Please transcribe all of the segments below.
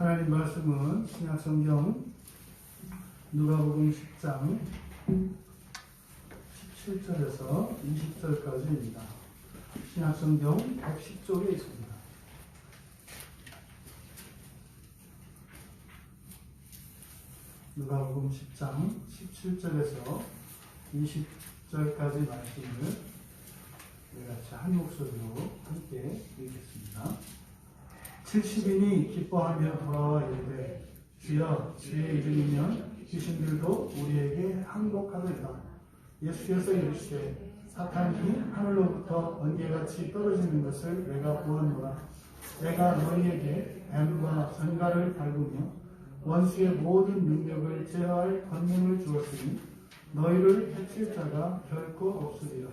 하나님 말씀은 신약성경 누가복음 10장 17절에서 20절까지입니다. 신약성경 110쪽에 있습니다. 누가복음 10장 17절에서 20절까지 말씀을 우리 같이 한 목소리로 함께 읽겠습니다. 70인이 기뻐하며 돌아와 이르되 주여 주의 이름이면 귀신들도 우리에게 항복하리이다. 예수께서 이르시되 사탄이 하늘로부터 번개같이 떨어지는 것을 내가 보았노라. 내가 너희에게 뱀과 전갈을 밟으며 원수의 모든 능력을 제어할 권능을 주었으니 너희를 해칠 자가 결코 없으리라.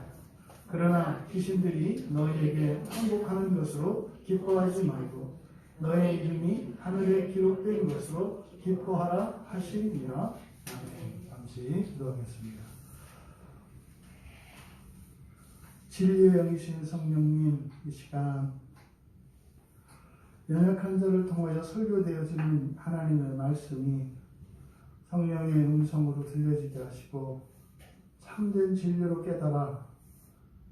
그러나 귀신들이 너희에게 항복하는 것으로 기뻐하지 말고 너의 이름이 하늘에 기록된 것으로 기뻐하라 하시니라. 아멘. 잠시 기도하겠습니다. 진리의 영이신 성령님, 이 시간 연약한 자를 통하여 설교되어지는 하나님의 말씀이 성령의 음성으로 들려지게 하시고 참된 진리로 깨달아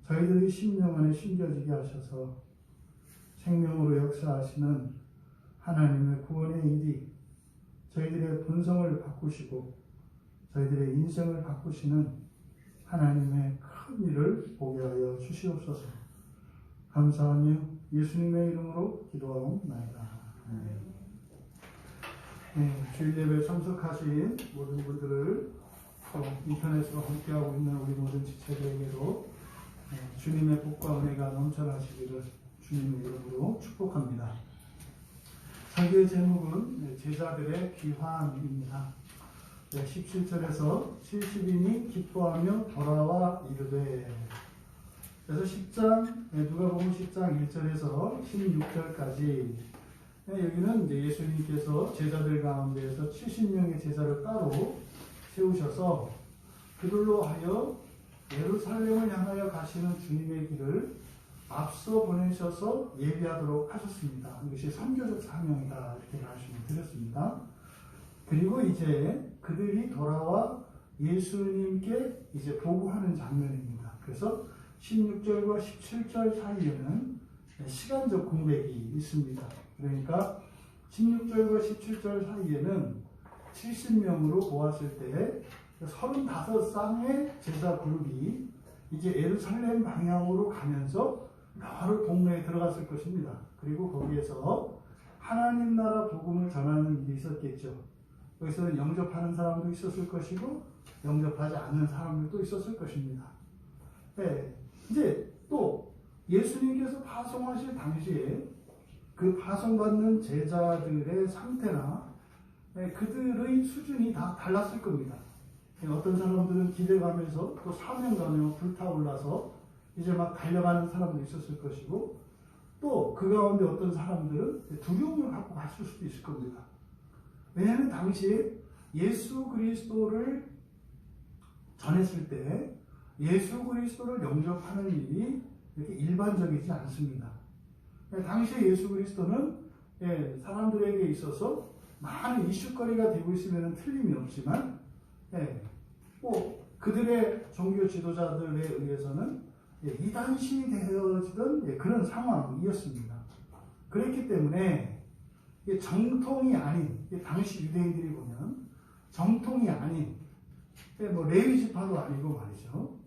저희들의 심령 안에 심겨지게 하셔서 생명으로 역사하시는 하나님의 구원의 일이 저희들의 본성을 바꾸시고 저희들의 인생을 바꾸시는 하나님의 큰 일을 보게 하여 주시옵소서. 감사하며 예수님의 이름으로 기도하옵나이다. 주일 예배에 참석하신 모든 분들을 또 인터넷으로 함께하고 있는 우리 모든 지체들에게도 주님의 복과 은혜가 넘쳐나시기를 주님의 이름으로 축복합니다. 설교의 제목은 제자들의 귀환입니다. 17절에서 70인이 기뻐하며 돌아와 이르되, 그래서 10장, 누가복음 10장 1절에서 16절까지 여기는 이제 예수님께서 제자들 가운데에서 70명의 제자를 따로 세우셔서 그들로 하여 예루살렘을 향하여 가시는 주님의 길을 앞서 보내셔서 예비하도록 하셨습니다. 이것이 선교적 사명이다, 이렇게 말씀을 드렸습니다. 그리고 이제 그들이 돌아와 예수님께 이제 보고하는 장면입니다. 그래서 16절과 17절 사이에는 시간적 공백이 있습니다. 그러니까 16절과 17절 사이에는 70명으로 보았을 때 35쌍의 제자 그룹이 이제 예루살렘 방향으로 가면서 여러 동네에 들어갔을 것입니다. 그리고 거기에서 하나님 나라 복음을 전하는 일이 있었겠죠. 여기서는 영접하는 사람도 있었을 것이고 영접하지 않는 사람들도 있었을 것입니다. 네, 이제 또 예수님께서 파송하실 당시에 그 파송받는 제자들의 상태나 그들의 수준이 다 달랐을 겁니다. 어떤 사람들은 기대감에서 또 사명감에 불타올라서 이제 막 달려가는 사람도 있었을 것이고 또 그 가운데 어떤 사람들은 두려움을 갖고 갔을 수도 있을 겁니다. 왜냐하면 당시에 예수 그리스도를 전했을 때 예수 그리스도를 영접하는 일이 이렇게 일반적이지 않습니다. 당시에 예수 그리스도는 사람들에게 있어서 많은 이슈거리가 되고 있으면 틀림이 없지만 그들의 종교 지도자들에 의해서는 이단시 되어지던 그런 상황이었습니다. 그렇기 때문에 정통이 아닌, 당시 유대인들이 보면 정통이 아닌 레위 지파도 아니고 말이죠.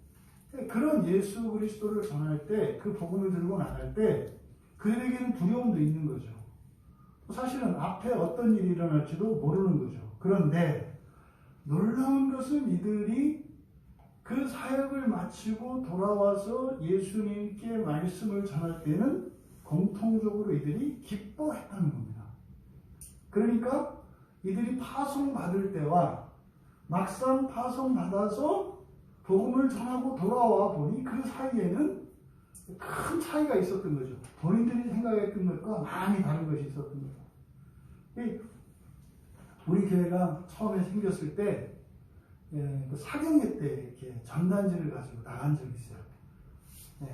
그런 예수 그리스도를 전할 때, 그 복음을 들고 나갈 때 그들에게는 두려움도 있는 거죠. 사실은 앞에 어떤 일이 일어날지도 모르는 거죠. 그런데 놀라운 것은 이들이 그 사역을 마치고 돌아와서 예수님께 말씀을 전할 때는 공통적으로 이들이 기뻐했다는 겁니다. 그러니까 이들이 파송받을 때와 막상 파송받아서 복음을 전하고 돌아와 보니 그 사이에는 큰 차이가 있었던 거죠. 본인들이 생각했던 것과 많이 다른 것이 있었던 거죠. 우리 교회가 처음에 생겼을 때 그 사경회 때 이렇게 전단지를 가지고 나간 적이 있어요.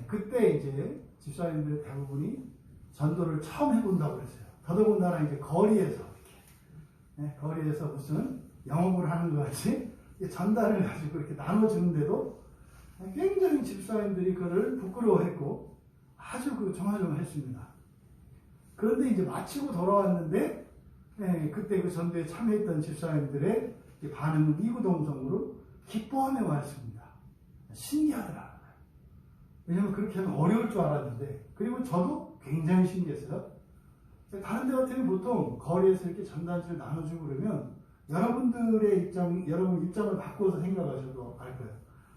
그때 이제 집사님들 대부분이 전도를 처음 해본다고 그랬어요. 더더군다나 이제 거리에서 이렇게 거리에서 무슨 영업을 하는 것 같이 전단을 가지고 이렇게 나눠주는데도 굉장히 집사님들이 그를 부끄러워했고 아주 조마조마했습니다. 그런데 이제 마치고 돌아왔는데 그때 그 전도에 참여했던 집사님들의 반응은 이구동성으로 기뻐하며 왔습니다. 신기하더라. 왜냐면 그렇게 하면 어려울 줄 알았는데, 그리고 저도 굉장히 신기했어요. 다른 데 같으면 보통 거리에서 이렇게 전단지를 나눠주고 그러면 여러분 입장을 바꿔서 생각하셔도 알 거예요.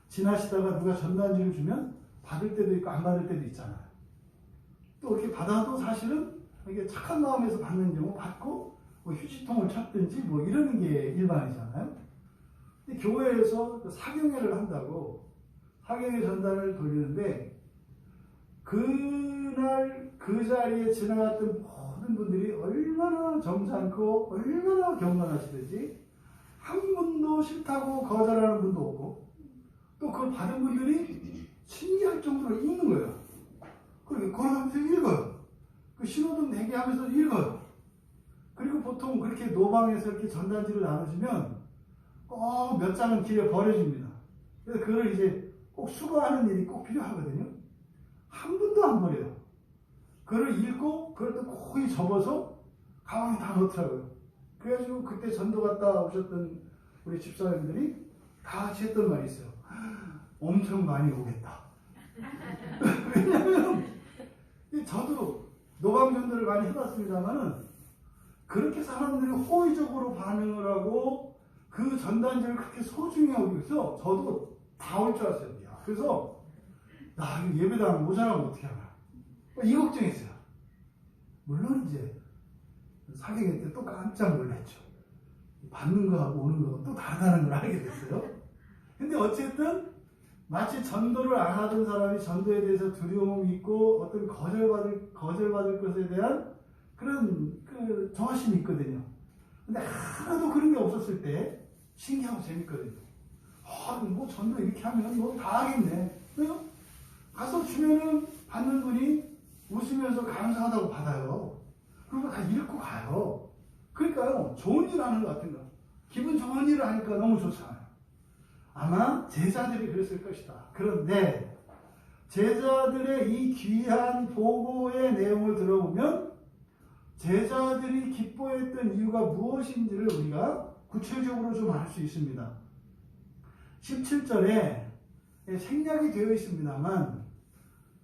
지나시다가 누가 전단지를 주면 받을 때도 있고 안 받을 때도 있잖아요. 또 이렇게 받아도 사실은 이게 착한 마음에서 받는 경우 받고 뭐 휴지통을 찾든지 뭐 이러는 게 일반이잖아요. 근데 교회에서 사경회를 한다고 사경회 전단을 돌리는데 그날 그 자리에 지나갔던 모든 분들이 얼마나 점잖고 얼마나 경건하시든지 한 분도 싫다고 거절하는 분도 없고 또 그걸 받은 분들이 신기할 정도로 읽는 거예요. 그렇게 걸어가면서 읽어요. 그 신호등 대기하면서 읽어요. 그리고 보통 그렇게 노방에서 이렇게 전단지를 나눠주면 꼭 몇 장은 길에 버려집니다. 그래서 그걸 이제 꼭 수거하는 일이 꼭 필요하거든요. 한 분도 안 버려요. 그걸 읽고 그걸 또 거의 접어서 가방에 다 넣더라고요. 그래가지고 그때 전도 갔다 오셨던 우리 집사님들이 다 같이 했던 말이 있어요. 엄청 많이 오겠다. 왜냐면 저도 노방전도를 많이 해봤습니다만은 그렇게 사람들이 호의적으로 반응을 하고 그 전단지를 그렇게 소중히 하고 있어 저도 다 올 줄 알았어요. 그래서 예배당 모자라면 어떻게 하나 이 걱정했어요. 물론 이제 사경회 때 또 깜짝 놀랐죠. 받는 거하고 오는 거하고 또 다르다는 걸 알게 됐어요. 근데 어쨌든 마치 전도를 안 하던 사람이 전도에 대해서 두려움이 있고 어떤 거절받을 것에 대한 그런 정화심이 있거든요. 근데 하나도 그런 게 없었을 때 신기하고 재밌거든요. 뭐 전도 이렇게 하면 뭐 다 하겠네. 그래서 가서 주면은 받는 분이 웃으면서 감사하다고 받아요. 그리고 다 읽고 가요. 그러니까요, 좋은 일 하는 것 같은 거. 기분 좋은 일을 하니까 너무 좋잖아요. 아마 제자들이 그랬을 것이다. 그런데 제자들의 이 귀한 보고의 내용을 들어보면 제자들이 기뻐했던 이유가 무엇인지를 우리가 구체적으로 좀 알 수 있습니다. 17절에 생략이 되어 있습니다만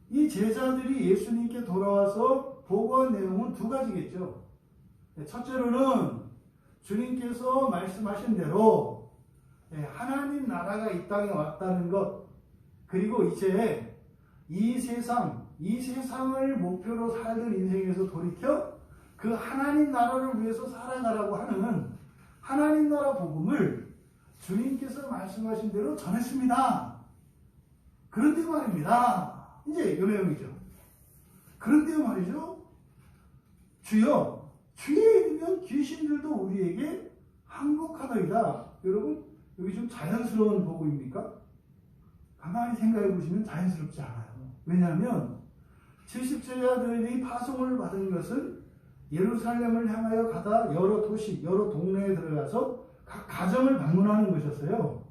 이 제자들이 예수님께 돌아와서 보고한 내용은 두 가지겠죠. 첫째로는 주님께서 말씀하신 대로 하나님 나라가 이 땅에 왔다는 것, 그리고 이제 이 세상을 목표로 살던 인생에서 돌이켜 그 하나님 나라를 위해서 살아가라고 하는 하나님 나라 복음을 주님께서 말씀하신 대로 전했습니다. 그런데 말입니다. 이제 이 내용이죠. 그런데 말이죠. 주여, 주의 이르면 귀신들도 우리에게 항복하더이다. 여러분, 여기 좀 자연스러운 보고입니까? 가만히 생각해 보시면 자연스럽지 않아요. 왜냐하면 70제자들이 파송을 받은 것은 예루살렘을 향하여 가다 여러 도시, 여러 동네에 들어가서 각 가정을 방문하는 것이었어요.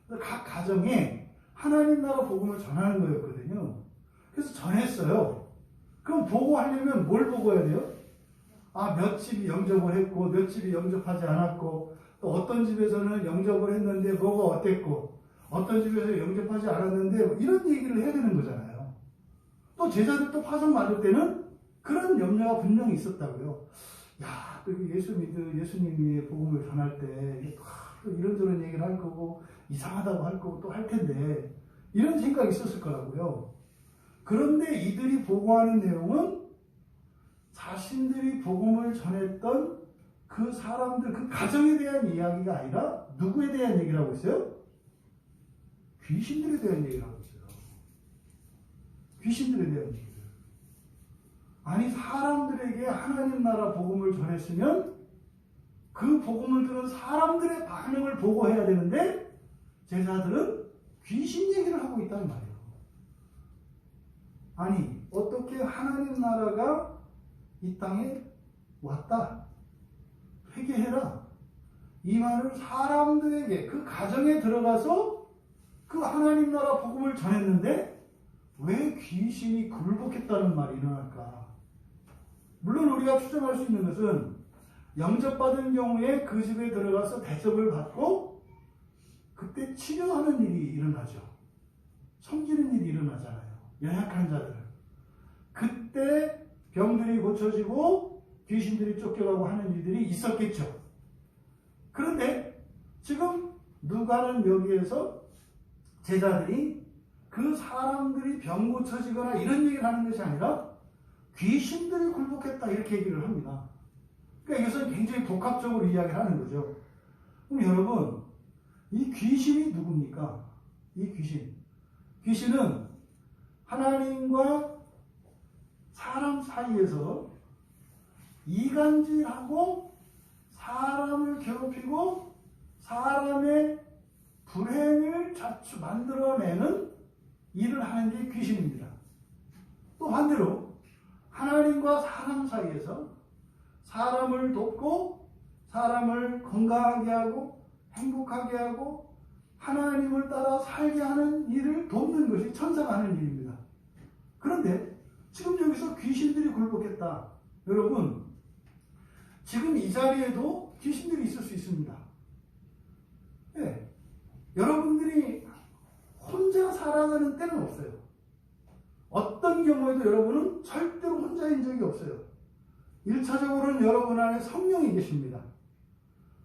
각 가정에 하나님 나라 복음을 전하는 거였거든요. 그래서 전했어요. 그럼 보고하려면 뭘 보고해야 돼요? 몇 집이 영접을 했고 몇 집이 영접하지 않았고 또 어떤 집에서는 영접을 했는데 뭐가 어땠고 어떤 집에서 영접하지 않았는데 이런 얘기를 해야 되는 거잖아요. 또 제자들 또 파송 받을 때는 그런 염려가 분명히 있었다고요. 예수님이 복음을 전할 때 또 이런저런 얘기를 할 거고 이상하다고 할 거고 또 할 텐데 이런 생각이 있었을 거라고요. 그런데 이들이 보고하는 내용은 자신들이 복음을 전했던 그 사람들, 그 가정에 대한 이야기가 아니라 누구에 대한 얘기를 하고 있어요? 귀신들에 대한 얘기를 하고 있어요. 귀신들에 대한 얘기를. 아니, 사람들에게 하나님 나라 복음을 전했으면 그 복음을 들은 사람들의 반응을 보고해야 되는데 제자들은 귀신 얘기를 하고 있다는 말이에요. 아니, 어떻게 하나님 나라가 이 땅에 왔다. 회개해라. 이만을 사람들에게 그 가정에 들어가서 그 하나님 나라 복음을 전했는데 왜 귀신이 굴복했다는 말이 일어날까? 물론 우리가 추정할 수 있는 것은 영접받은 경우에 그 집에 들어가서 대접을 받고 그때 치료하는 일이 일어나죠. 섬기는 일이 일어나잖아요. 연약한 자들. 그때 병들이 고쳐지고 귀신들이 쫓겨가고 하는 일들이 있었겠죠. 그런데 지금 누가는 여기에서 제자들이 그 사람들이 병 고쳐지거나 이런 얘기를 하는 것이 아니라 귀신들이 굴복했다 이렇게 얘기를 합니다. 그러니까 이것은 굉장히 복합적으로 이야기를 하는 거죠. 그럼 여러분, 이 귀신이 누굽니까? 이 귀신. 귀신은 하나님과 사람 사이에서 이간질하고 사람을 괴롭히고 사람의 불행을 만들어내는 일을 하는 게 귀신입니다. 또 반대로 하나님과 사람 사이에서 사람을 돕고 사람을 건강하게 하고 행복하게 하고 하나님을 따라 살게 하는 일을 돕는 것이 천사가 하는 일입니다. 그런데 지금 여기서 귀신들이 굴복했다. 여러분, 지금 이 자리에도 귀신들이 있을 수 있습니다. 네. 여러분들이 혼자 살아가는 때는 없어요. 어떤 경우에도 여러분은 절대로 혼자인 적이 없어요. 1차적으로는 여러분 안에 성령이 계십니다.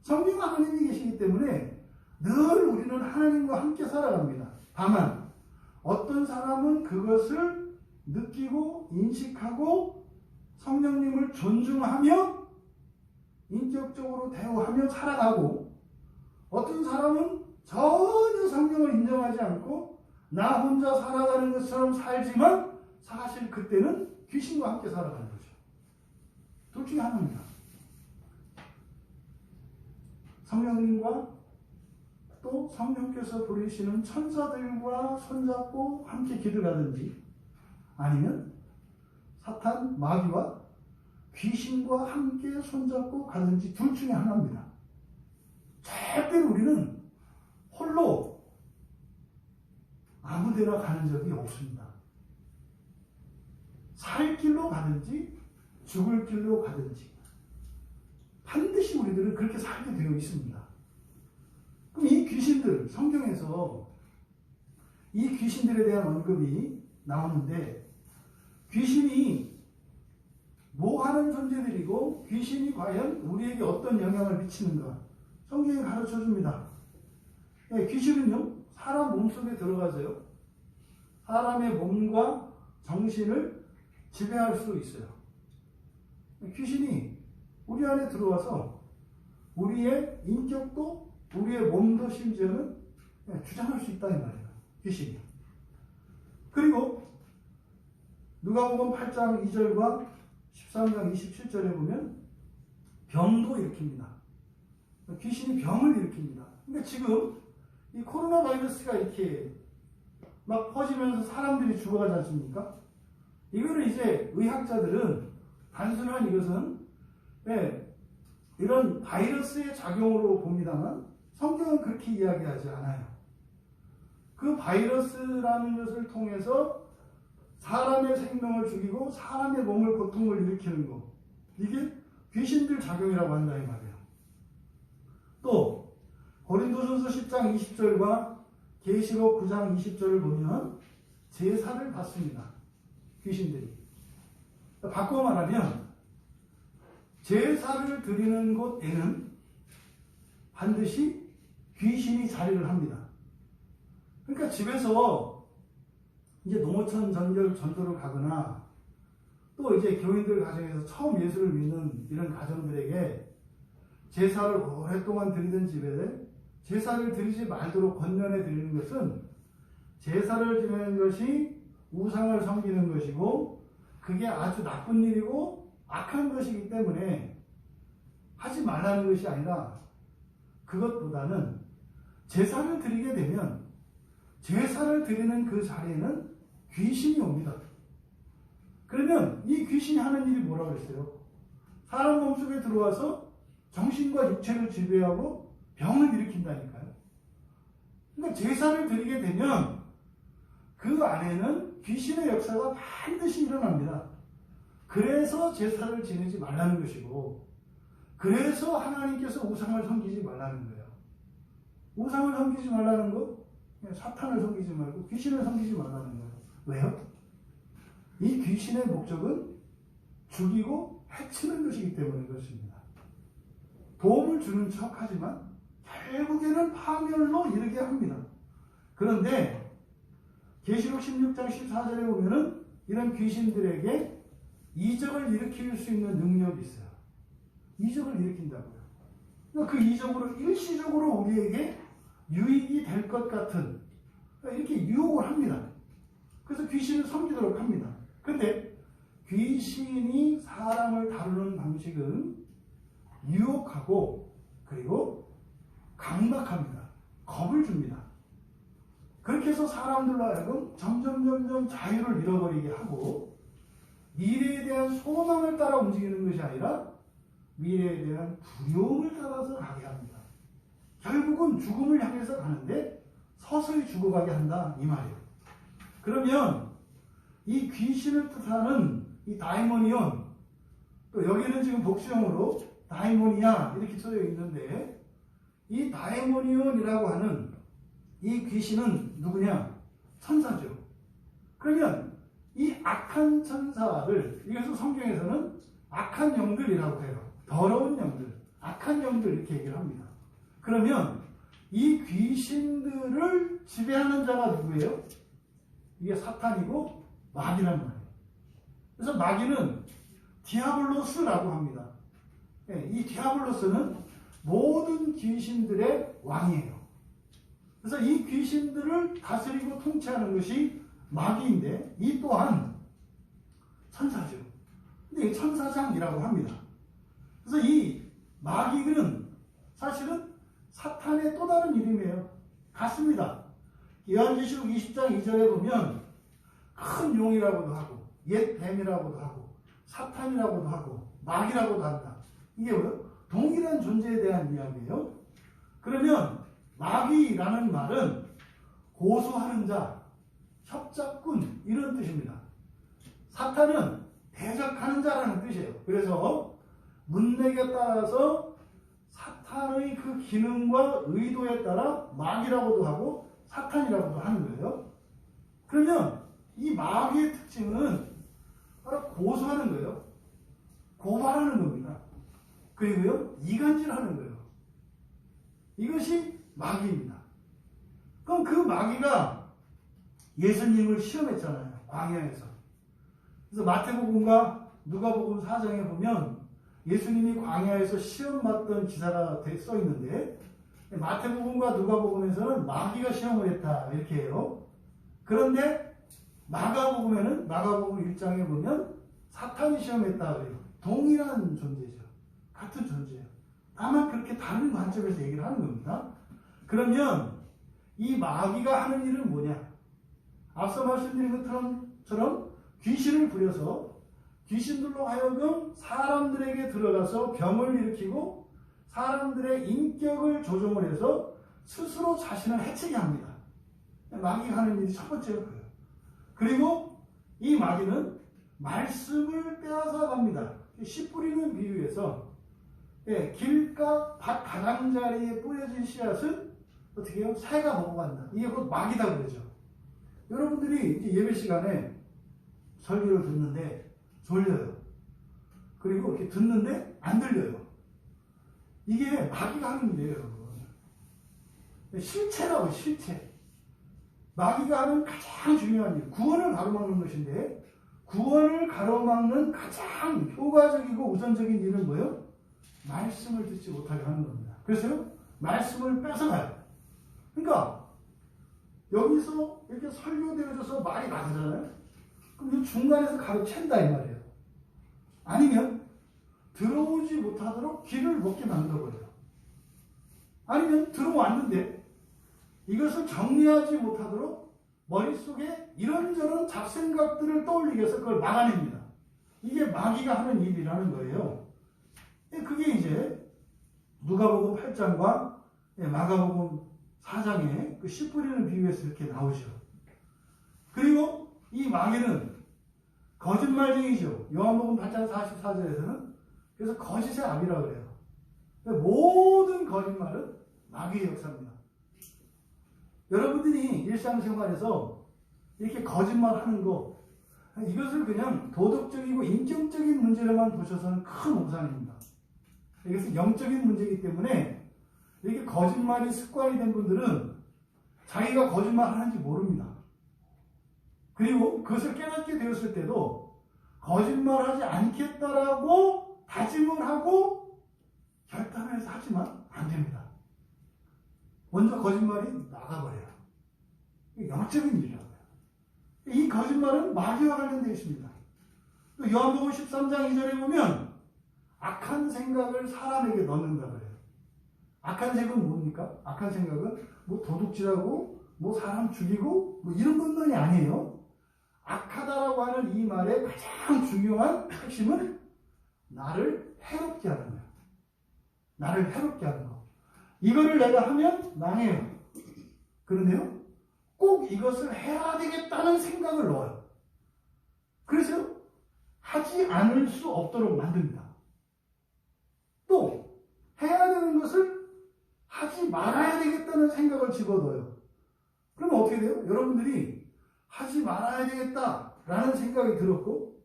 성령 하나님이 계시기 때문에 늘 우리는 하나님과 함께 살아갑니다. 다만 어떤 사람은 그것을 느끼고 인식하고 성령님을 존중하며 인격적으로 대우하며 살아가고, 어떤 사람은 전혀 성령을 인정하지 않고 나 혼자 살아가는 것처럼 살지만 사실 그때는 귀신과 함께 살아가는 거죠. 둘 중에 하나입니다. 성령님과 또 성령께서 부르시는 천사들과 손잡고 함께 길을 가든지, 아니면 사탄, 마귀와 귀신과 함께 손잡고 가든지 둘 중에 하나입니다. 절대로 우리는 홀로 아무데나 가는 적이 없습니다. 살 길로 가든지 죽을 길로 가든지 반드시 우리들은 그렇게 살게 되어 있습니다. 그럼 이 귀신들, 성경에서 이 귀신들에 대한 언급이 나오는데, 귀신이 뭐 하는 존재들이고 귀신이 과연 우리에게 어떤 영향을 미치는가 성경이 가르쳐 줍니다. 네, 귀신은요, 사람 몸속에 들어가서요, 사람의 몸과 정신을 지배할 수 있어요. 귀신이 우리 안에 들어와서 우리의 인격도 우리의 몸도 심지어는 주장할 수 있다 이 말이에요. 귀신이. 그리고 누가복음 8장 2절과 13장 27절에 보면 병도 일으킵니다. 귀신이 병을 일으킵니다. 근데 지금 이 코로나 바이러스가 이렇게 막 퍼지면서 사람들이 죽어가지 않습니까? 이거를 이제 의학자들은 단순한 이것은 이런 바이러스의 작용으로 봅니다만 성경은 그렇게 이야기하지 않아요. 그 바이러스라는 것을 통해서 사람의 생명을 죽이고 사람의 몸을 고통을 일으키는 것, 이게 귀신들 작용이라고 한다 이 말이에요. 또 고린도전서 10장 20절과 계시록 9장 20절을 보면 제사를 받습니다. 귀신들이. 바꿔 말하면 제사를 드리는 곳에는 반드시 귀신이 자리를 합니다. 그러니까 집에서 이제 농어촌 전도를 가거나 또 이제 교인들 가정에서 처음 예수를 믿는 이런 가정들에게 제사를 오랫동안 드리던 집에 제사를 드리지 말도록 권면해 드리는 것은, 제사를 드리는 것이 우상을 섬기는 것이고 그게 아주 나쁜 일이고 악한 것이기 때문에 하지 말라는 것이 아니라, 그것보다는 제사를 드리게 되면 제사를 드리는 그 자리에는 귀신이 옵니다. 그러면 이 귀신이 하는 일이 뭐라고 했어요? 사람 몸속에 들어와서 정신과 육체를 지배하고 병을 일으킨다니까요. 그러니까 제사를 드리게 되면 그 안에는 귀신의 역사가 반드시 일어납니다. 그래서 제사를 지내지 말라는 것이고, 그래서 하나님께서 우상을 섬기지 말라는 거예요. 우상을 섬기지 말라는 거, 사탄을 섬기지 말고 귀신을 섬기지 말라는 거예요. 왜요? 이 귀신의 목적은 죽이고 해치는 것이기 때문에 그렇습니다. 도움을 주는 척 하지만 결국에는 파멸로 이르게 합니다. 그런데 계시록 16장 14절에 보면은 이런 귀신들에게 이적을 일으킬 수 있는 능력이 있어요. 이적을 일으킨다고요. 그러니까 그 이적으로 일시적으로 우리에게 유익이 될 것 같은, 이렇게 유혹을 합니다. 그래서 귀신을 섬기도록 합니다. 그런데 귀신이 사람을 다루는 방식은 유혹하고 그리고 강박합니다. 겁을 줍니다. 그렇게 해서 사람들로 하여금 점점 자유를 잃어버리게 하고, 미래에 대한 소망을 따라 움직이는 것이 아니라 미래에 대한 두려움을 따라서 가게 합니다. 결국은 죽음을 향해서 가는데 서서히 죽어가게 한다, 이 말이에요. 그러면 이 귀신을 뜻하는 이 다이모니온, 또 여기는 지금 복수형으로 다이모니아 이렇게 써져 있는데, 이 다이모니온이라고 하는 이 귀신은 누구냐? 천사죠. 그러면 이 악한 천사를, 이것을 성경에서는 악한 영들이라고 해요. 더러운 영들, 악한 영들 이렇게 얘기를 합니다. 그러면 이 귀신들을 지배하는 자가 누구예요? 이게 사탄이고 마귀란 말이에요. 그래서 마귀는 디아블로스라고 합니다. 이 디아블로스는 모든 귀신들의 왕이에요. 그래서 이 귀신들을 다스리고 통치하는 것이 마귀인데, 이 또한 천사죠. 근데 천사장이라고 합니다. 그래서 이 마귀는 사실은 사탄의 또 다른 이름이에요. 같습니다. 요한계시록 20장 2절에 보면 큰 용이라고도 하고 옛 뱀이라고도 하고 사탄이라고도 하고 마귀라고도 한다. 이게 뭐예요? 동일한 존재에 대한 이야기예요. 그러면 마귀라는 말은 고소하는 자, 협작꾼 이런 뜻입니다. 사탄은 대적하는 자라는 뜻이에요. 그래서 문맥에 따라서 사탄의 그 기능과 의도에 따라 마귀라고도 하고 사탄이라고도 하는 거예요. 그러면 이 마귀의 특징은 바로 고소하는 거예요. 고발하는 겁니다. 그리고요, 이간질하는 거예요. 이것이 마귀입니다. 그럼 그 마귀가 예수님을 시험했잖아요. 광야에서. 그래서 마태복음과 누가복음 4장에 보면 예수님이 광야에서 시험받던 기사가 써 있는데, 마태복음과 누가복음에서는 마귀가 시험을 했다 이렇게 해요. 그런데 마가복음에는 마가복음 1장에 보면 사탄이 시험했다 그래요. 동일한 존재죠. 같은 존재예요. 다만 그렇게 다른 관점에서 얘기를 하는 겁니다. 그러면 이 마귀가 하는 일은 뭐냐? 앞서 말씀드린 것처럼 귀신을 부려서 귀신들로 하여금 사람들에게 들어가서 병을 일으키고 사람들의 인격을 조종을 해서 스스로 자신을 해치게 합니다. 마귀가 하는 일이 첫 번째가 그래요. 그리고 이 마귀는 말씀을 빼앗아 갑니다. 씨 뿌리는 비유에서 길가 밭 가장자리에 뿌려진 씨앗은 어떻게 해요? 새가 먹어간다. 이게 곧 마귀다 그러죠. 여러분들이 이제 예배 시간에 설교를 듣는데 졸려요. 그리고 이렇게 듣는데 안 들려요. 이게 마귀가 하는 일이에요, 여러분. 실체라고, 실체. 마귀가 하는 가장 중요한 일, 구원을 가로막는 것인데, 구원을 가로막는 가장 효과적이고 우선적인 일은 뭐예요? 말씀을 듣지 못하게 하는 겁니다. 그래서 말씀을 뺏어가요. 그러니까 여기서 이렇게 설교되어져서 말이 나가잖아요. 그럼 이 중간에서 가로챈다 이 말이에요. 아니면 들어오지 못하도록 귀를 먹게 만들어버려요. 아니면 들어왔는데 이것을 정리하지 못하도록 머릿속에 이런저런 잡생각들을 떠올리게 해서 그걸 막아냅니다. 이게 마귀가 하는 일이라는 거예요. 그게 이제 누가복음 8장과 마가복음 4장에 그 씨 뿌리는 비유에서 이렇게 나오죠. 그리고 이 마귀는 거짓말쟁이죠. 요한복음 8장 44절에서는 그래서 거짓의 아비라고 그래요. 모든 거짓말은 마귀의 역사입니다. 여러분들이 일상생활에서 이렇게 거짓말하는 거, 이것을 그냥 도덕적이고 인격적인 문제로만 보셔서는 큰 오산입니다. 이것은 영적인 문제이기 때문에 이렇게 거짓말이 습관이 된 분들은 자기가 거짓말하는지 모릅니다. 그리고 그것을 깨닫게 되었을 때도 거짓말하지 않겠다라고 다짐을 하고 결단을 해서 하지만 안 됩니다. 먼저 거짓말이 나가버려요. 영적인 일이라고요. 이 거짓말은 마귀와 관련되어 있습니다. 또 요한복음 13장 2절에 보면 악한 생각을 사람에게 넣는다 그래요. 악한 생각은 뭡니까? 악한 생각은 뭐 도둑질하고 뭐 사람 죽이고 뭐 이런 것만이 아니에요. 악하다라고 하는 이 말의 가장 중요한 핵심은 나를 해롭게 하는 거예요. 나를 해롭게 하는 거. 이거를 내가 하면 망해요. 그런데요, 꼭 이것을 해야 되겠다는 생각을 넣어요. 그래서 하지 않을 수 없도록 만듭니다. 또 해야 되는 것을 하지 말아야 되겠다는 생각을 집어넣어요. 그러면 어떻게 돼요? 여러분들이 하지 말아야 되겠다라는 생각이 들었고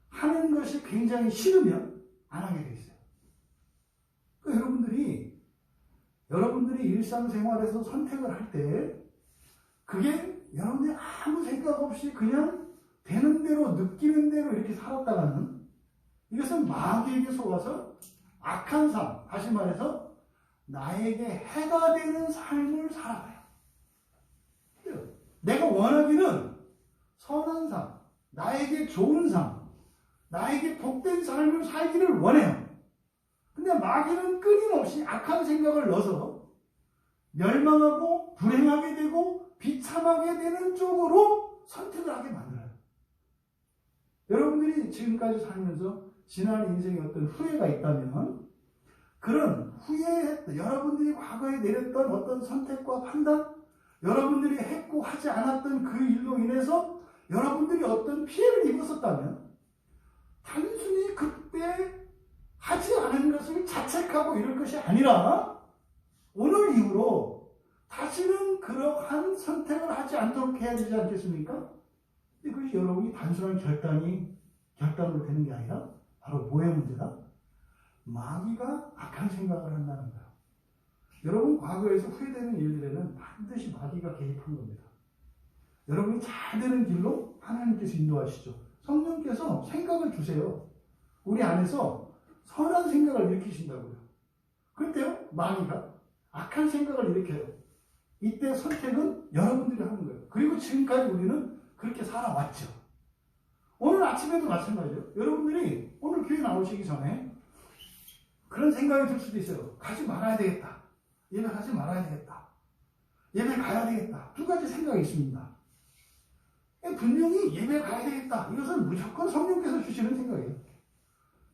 하는 것이 굉장히 싫으면 안 하게 돼 있어요. 그러니까 여러분들이 일상생활에서 선택을 할 때 그게 여러분들이 아무 생각 없이 그냥 되는 대로 느끼는 대로 이렇게 살았다가는 이것은 마귀에게 속아서 악한 삶, 다시 말해서 나에게 해가 되는 삶을 살아가요. 내가 원하기는 선한 삶, 나에게 좋은 삶, 나에게 복된 삶을 살기를 원해요. 근데 마귀는 끊임없이 악한 생각을 넣어서 멸망하고 불행하게 되고 비참하게 되는 쪽으로 선택을 하게 만들어요. 여러분들이 지금까지 살면서 지난 인생에 어떤 후회가 있다면 그런 여러분들이 과거에 내렸던 어떤 선택과 판단, 여러분들이 했고 하지 않았던 그 일로 인해서 여러분들이 어떤 피해를 입었었다면 단순히 그때 하지 않은 것을 자책하고 이럴 것이 아니라 오늘 이후로 다시는 그러한 선택을 하지 않도록 해야 되지 않겠습니까? 그것이 여러분이 단순한 결단으로 되는 게 아니라 바로 뭐의 문제다? 마귀가 악한 생각을 한다는 거예요. 여러분 과거에서 후회되는 일들에는 반드시 마귀가 개입한 겁니다. 여러분이 잘 되는 길로 하나님께서 인도하시죠. 성령께서 생각을 주세요. 우리 안에서 선한 생각을 일으키신다고요. 그때요 마귀가 악한 생각을 일으켜요. 이때 선택은 여러분들이 하는 거예요. 그리고 지금까지 우리는 그렇게 살아왔죠. 오늘 아침에도 마찬가지예요. 여러분들이 오늘 교회 나오시기 전에 그런 생각이 들 수도 있어요. 가지 말아야 되겠다. 예배 가지 말아야 되겠다. 예배 가야 되겠다. 두 가지 생각이 있습니다. 분명히 예배 가야 되겠다. 이것은 무조건 성령께서 주시는 생각이에요.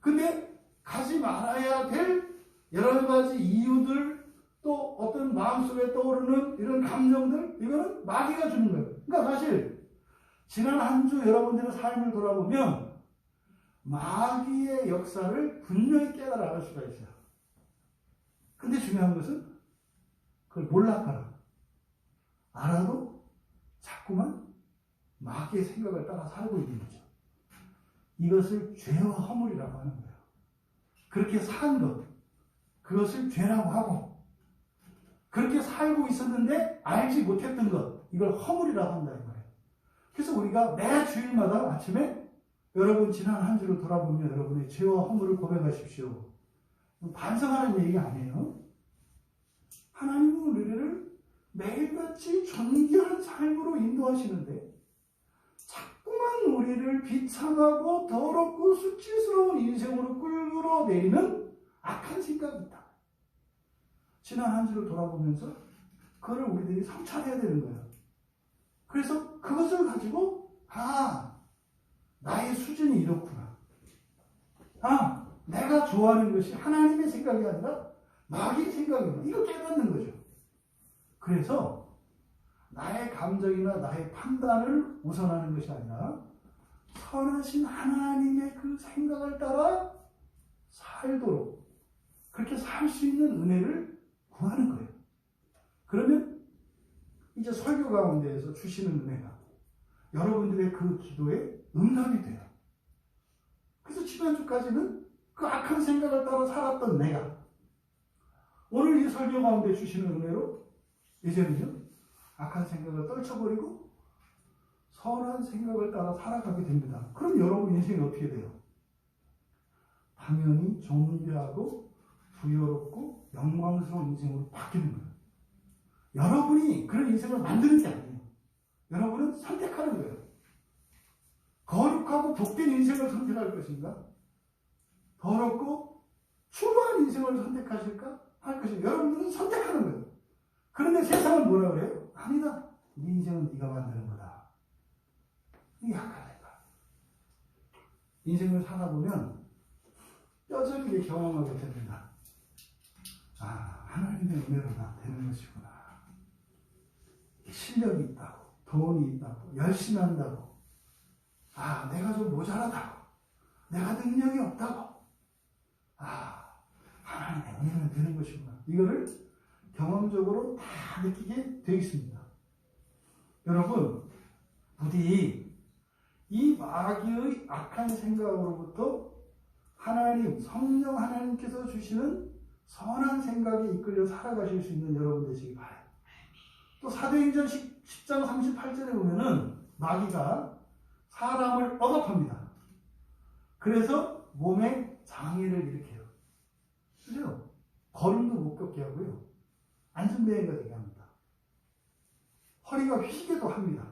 근데 가지 말아야 될 여러 가지 이유들, 또 어떤 마음속에 떠오르는 이런 감정들, 이거는 마귀가 주는 거예요. 그러니까 사실 지난 한 주 여러분들의 삶을 돌아보면 마귀의 역사를 분명히 깨달아 알 수가 있어요. 근데 중요한 것은 그걸 몰락하라. 알아도 자꾸만 마귀의 생각을 따라 살고 있는 거죠. 이것을 죄와 허물이라고 하는 거예요. 그렇게 산 것, 그것을 죄라고 하고 그렇게 살고 있었는데 알지 못했던 것, 이걸 허물이라고 한다는 거예요. 그래서 우리가 매 주일마다 아침에 여러분 지난 한 주를 돌아보면 여러분의 죄와 허물을 고백하십시오. 반성하는 얘기가 아니에요. 하나님은 우리를 매일같이 존귀한 삶으로 인도하시는데 자꾸만 우리를 비참하고 더럽고 수치스러운 인생으로 끌어내리는 악한 생각이 있다. 지난 한 주를 돌아보면서 그걸 우리들이 성찰해야 되는 거예요. 그래서 그것을 가지고 나의 수준이 이렇구나. 내가 좋아하는 것이 하나님의 생각이 아니라 마귀의 생각이구나. 이거 깨닫는 거죠. 그래서 나의 감정이나 나의 판단을 우선하는 것이 아니라 선하신 하나님의 그 생각을 따라 살도록 그렇게 살 수 있는 은혜를 구하는 거예요. 그러면 이제 설교 가운데에서 주시는 은혜가 여러분들의 그 기도에 응답이 돼요. 그래서 지난주까지는 그 악한 생각을 따라 살았던 내가 오늘 이 설교 가운데 주시는 은혜로 이제는요 악한 생각을 떨쳐버리고 선한 생각을 따라 살아가게 됩니다. 그럼 여러분 인생이 어떻게 돼요? 당연히 정죄하고 부여롭고 영광스러운 인생으로 바뀌는 거예요. 여러분이 그런 인생을 만드는 게 아니에요. 여러분은 선택하는 거예요. 거룩하고 복된 인생을 선택할 것인가? 더럽고 추모한 인생을 선택하실까? 할 것인가? 여러분들은 선택하는 거예요. 그런데 세상은 뭐라 그래요? 아니다. 네 인생은 네가 만드는 거다. 이게 악한 생각. 인생을 살아보면 뼈저리게 경험하게 됩니다. 아, 하나님의 은혜로 나 되는 것이구나. 실력이 있다고, 돈이 있다고, 열심히 한다고, 아, 내가 좀 모자라다고, 내가 능력이 없다고, 아, 하나님의 은혜는 되는 것이구나. 이거를 경험적으로 다 느끼게 되어 있습니다. 여러분, 부디 이 마귀의 악한 생각으로부터 하나님, 성령 하나님께서 주시는 선한 생각에 이끌려 살아가실 수 있는 여러분 되시기 바라요. 또 사도행전 10장 38절에 보면은 마귀가 사람을 억압합니다. 그래서 몸에 장애를 일으켜요. 그죠? 걸음도 못 걷게 하고요. 안전대행가 되게 합니다. 허리가 휘게도 합니다.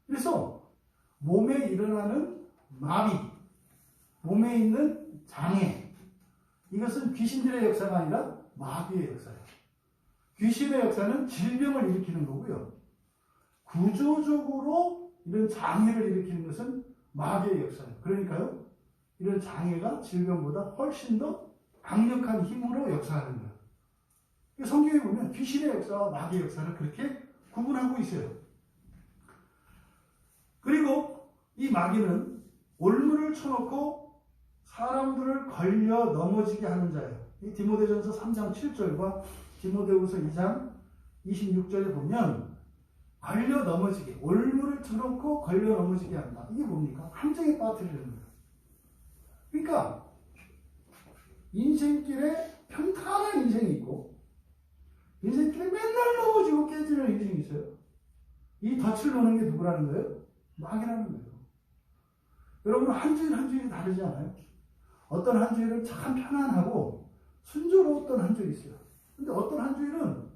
그래서 몸에 일어나는 마비, 몸에 있는 장애, 이것은 귀신들의 역사가 아니라 마귀의 역사예요. 귀신의 역사는 질병을 일으키는 거고요. 구조적으로 이런 장애를 일으키는 것은 마귀의 역사예요. 그러니까요, 이런 장애가 질병보다 훨씬 더 강력한 힘으로 역사하는 거예요. 성경에 보면 귀신의 역사와 마귀의 역사를 그렇게 구분하고 있어요. 그리고 이 마귀는 올무를 쳐놓고 사람들을 걸려 넘어지게 하는 자예요. 이 디모데전서 3장 7절과 디모데후서 2장 26절에 보면 걸려 넘어지게, 올무를 쳐놓고 걸려 넘어지게 한다. 이게 뭡니까? 함정에 빠뜨리는 거예요. 그러니까 인생길에 평탄한 인생이 있고 인생길에 맨날 넘어지고 깨지는 인생이 있어요. 이 덫을 놓는 게 누구라는 거예요? 마귀라는 거예요. 여러분, 한 주일 한 주일이 다르지 않아요? 어떤 한 주일은 참 편안하고 순조로웠던 한 주일이 있어요. 근데 어떤 한 주일은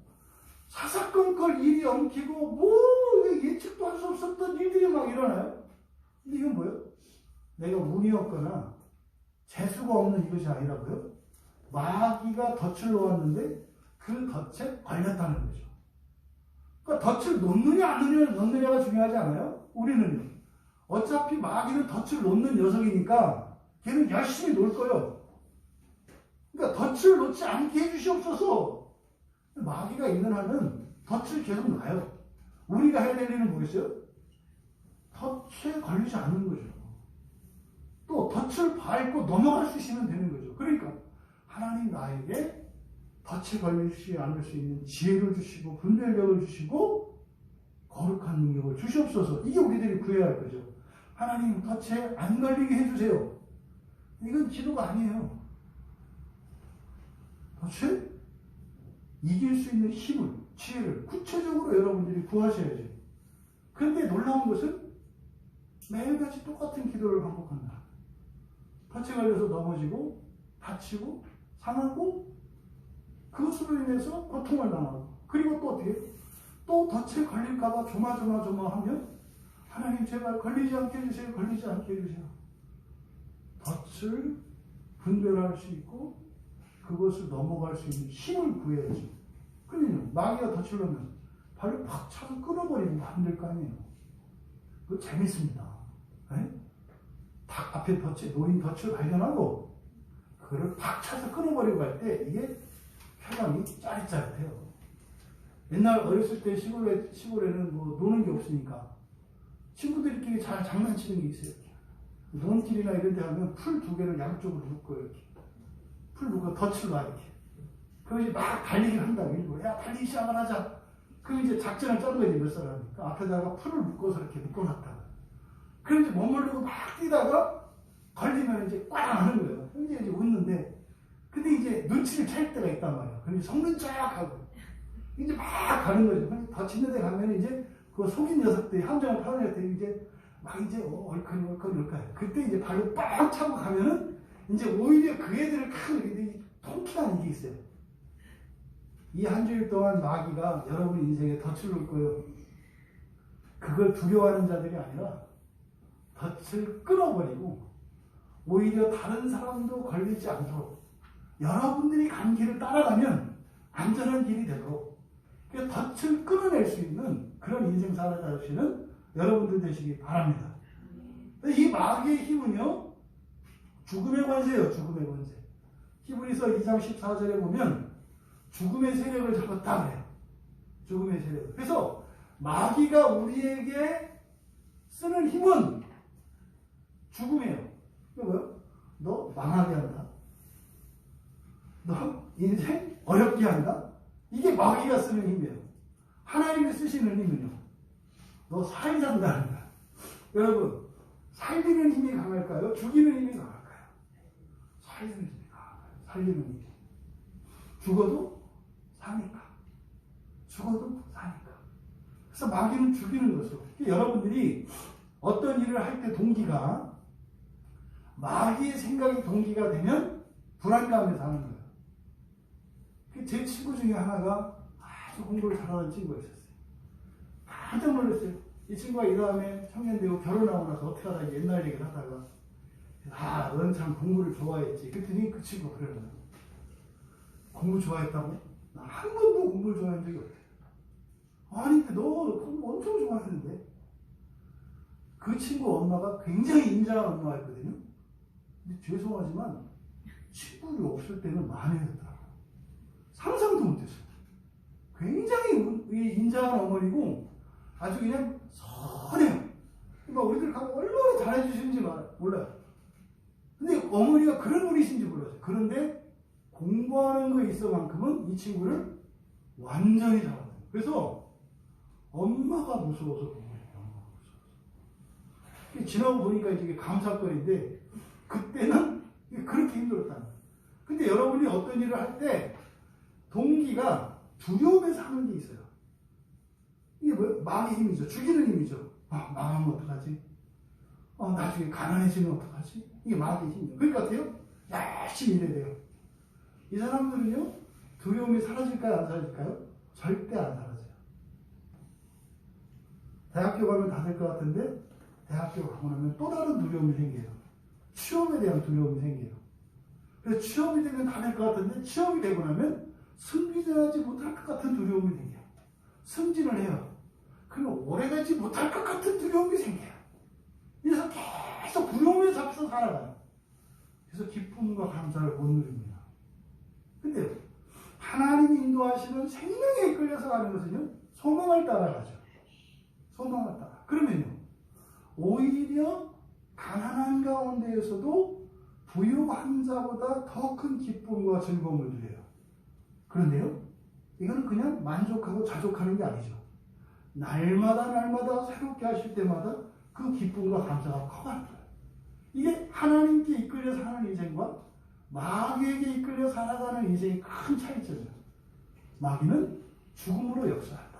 사사건건 일이 엉키고 뭐 예측도 할 수 없었던 일들이 막 일어나요. 근데 이건 뭐예요? 내가 운이 없거나 재수가 없는 이것이 아니라고요? 마귀가 덫을 놓았는데 그 덫에 걸렸다는 거죠. 그러니까 덫을 놓느냐 안 놓느냐가 중요하지 않아요? 우리는요. 어차피 마귀는 덫을 놓는 녀석이니까 걔는 열심히 놀 거예요. 그러니까 덫을 놓지 않게 해주시옵소서. 마귀가 있는 한은 덫을 계속 놔요. 우리가 해야 될 일은 뭐겠어요? 덫에 걸리지 않는 거죠. 또 덫을 밟고 넘어갈 수 있으면 되는 거죠. 그러니까 하나님 나에게 덫에 걸리지 않을 수 있는 지혜를 주시고 분별력을 주시고 거룩한 능력을 주시옵소서. 이게 우리들이 구해야 할 거죠. 하나님 덫에 안 걸리게 해주세요. 이건 기도가 아니에요. 덫에 이길 수 있는 힘을, 지혜를 구체적으로 여러분들이 구하셔야죠. 그런데 놀라운 것은 매일같이 똑같은 기도를 반복한다. 덫에 걸려서 넘어지고 다치고 상하고 그것으로 인해서 고통을 당하고 그리고 또 어떻게 또 덫에 걸릴까봐 조마조마하면 하나님 제발 걸리지 않게 해주세요. 걸리지 않게 해주세요. 덫을 분별할 수 있고 그것을 넘어갈 수 있는 힘을 구해야죠. 그러면 마귀가 덫을 놓으면 발을 팍 차서 끊어버리고 만들 거 아니에요. 그거 재밌습니다. 네? 딱 앞에 덫에 놓인 덫을 발견하고 그거를 팍 차서 끊어버리고 할 때 이게 혈관이 짜릿짜릿해요. 옛날 어렸을 때 시골에는 뭐 노는 게 없으니까 친구들끼리 잘 장난치는 게 있어요. 논길이나 이런 데 하면 풀 2개를 양쪽으로 묶고 이렇게 풀 묶고 덫을 놔 이렇게. 그럼 이제 막 달리기를 한다고 일부러. 야, 달리기 시작을 하자. 그럼 이제 작전을 짠 거지, 몇 사람이. 그 앞에다가 풀을 묶어서 이렇게 묶어놨다가. 그럼 이제 멋모르고 막 뛰다가 걸리면 이제 꽝 하는 거예요. 그럼 이제 웃는데, 근데 이제 눈치를 챌 때가 있단 말이야. 그럼 성는 쫙 하고, 이제 막 가는 거죠. 더 짓는 데 가면 이제 그 속인 녀석들이, 함정을 파는 녀석들이 이제 막 이제 얼큰이. 그때 이제 발로 빡 차고 가면은 이제 오히려 그 애들을 큰 통쾌한 일이 있어요. 이 한 주일 동안 마귀가 여러분 인생에 덫을 놓을 거예요. 그걸 두려워하는 자들이 아니라 덫을 끊어버리고 오히려 다른 사람도 걸리지 않도록 여러분들이 간 길을 따라가면 안전한 길이 되도록 덫을 끊어낼 수 있는 그런 인생 살아가시는 여러분들 되시기 바랍니다. 이 마귀의 힘은요, 죽음의 권세예요. 죽음의 권세. 히브리서 2장 14절에 보면 죽음의 세력을 잡았다 그래요. 죽음의 세력. 그래서 마귀가 우리에게 쓰는 힘은 죽음이에요. 뭐요? 너 망하게 한다. 너 인생 어렵게 한다. 이게 마귀가 쓰는 힘이에요. 하나님이 쓰시는 힘은요, 너 살인한다는 거야. 여러분, 살리는 힘이 강할까요? 죽이는 힘이 강할까요? 살리는 힘이 강할까요? 살리는 힘이. 죽어도 사니까. 죽어도 사니까. 그래서 마귀는 죽이는 것으로. 여러분들이 어떤 일을 할 때 동기가 마귀의 생각이 동기가 되면 불안감에서 하는 거예요. 제 친구 중에 하나가 아주 공부를 잘하는 친구가 있었어요. 깜짝 놀랐어요. 이 친구가 이 다음에 청년되고 결혼하고 나서 어떻게 하다 옛날 얘기를 하다가 넌 참 공부를 좋아했지. 그랬더니 그 친구가 그러는 거예요. 공부 좋아했다고? 나 한 번도 공부를 좋아한 적이 없대. 아니 근데 너 공부 엄청 좋아했는데. 그 친구 엄마가 굉장히 인자한 엄마였거든요. 근데 죄송하지만 친구들이 없을 때는 마녀였더라고요. 상상도 못했어요. 굉장히 인자한 어머니고 아주 그냥 선해요. 그러니까 우리들 가면 얼마나 잘해주시는지 몰라요. 근데 어머니가 그런 분이신지 몰랐어요. 그런데 공부하는 거에 있어만큼은 이 친구를 완전히 잘하거든요. 그래서 엄마가 무서워서 공부해요. 지나고 보니까 이게 감사거리인데 그때는 그렇게 힘들었다는 거예요. 근데 여러분이 어떤 일을 할 때 동기가 두려움에서 하는 게 있어요. 이게 뭐예요? 마음의 힘이죠. 죽이는 힘이죠. 망하면 어떡하지? 나중에 가난해지면 어떡하지? 이게 마음의 힘이죠. 그러니까 어때요? 열심히 일해야 돼요. 이 사람들은요, 두려움이 사라질까요? 안 사라질까요? 절대 안 사라져요. 대학교 가면 다 될 것 같은데, 대학교 가고 나면 또 다른 두려움이 생겨요. 취업에 대한 두려움이 생겨요. 그래서 취업이 되면 다 될 것 같은데, 취업이 되고 나면 승진하지 못할 것 같은 두려움이 생겨요. 승진을 해요. 그러면 오래가지 못할 것 같은 두려움이 생겨요. 그래서 계속 두려움에 잡혀서 살아가요. 그래서 기쁨과 감사를 못 누립니다. 근데 하나님이 인도하시는 생명에 이끌려서 가는 것은요, 소망을 따라가죠. 소망을 따라. 그러면요, 오히려 가난한 가운데에서도 부유한 자보다 더 큰 기쁨과 즐거움을 누려요. 그런데요, 이거는 그냥 만족하고 자족하는 게 아니죠. 날마다 새롭게 하실 때마다 그 기쁨과 감사가 커가는 거예요. 이게 하나님께 이끌려 사는 인생과 마귀에게 이끌려 살아가는 인생의 큰 차이점이에요. 마귀는 죽음으로 역사한다.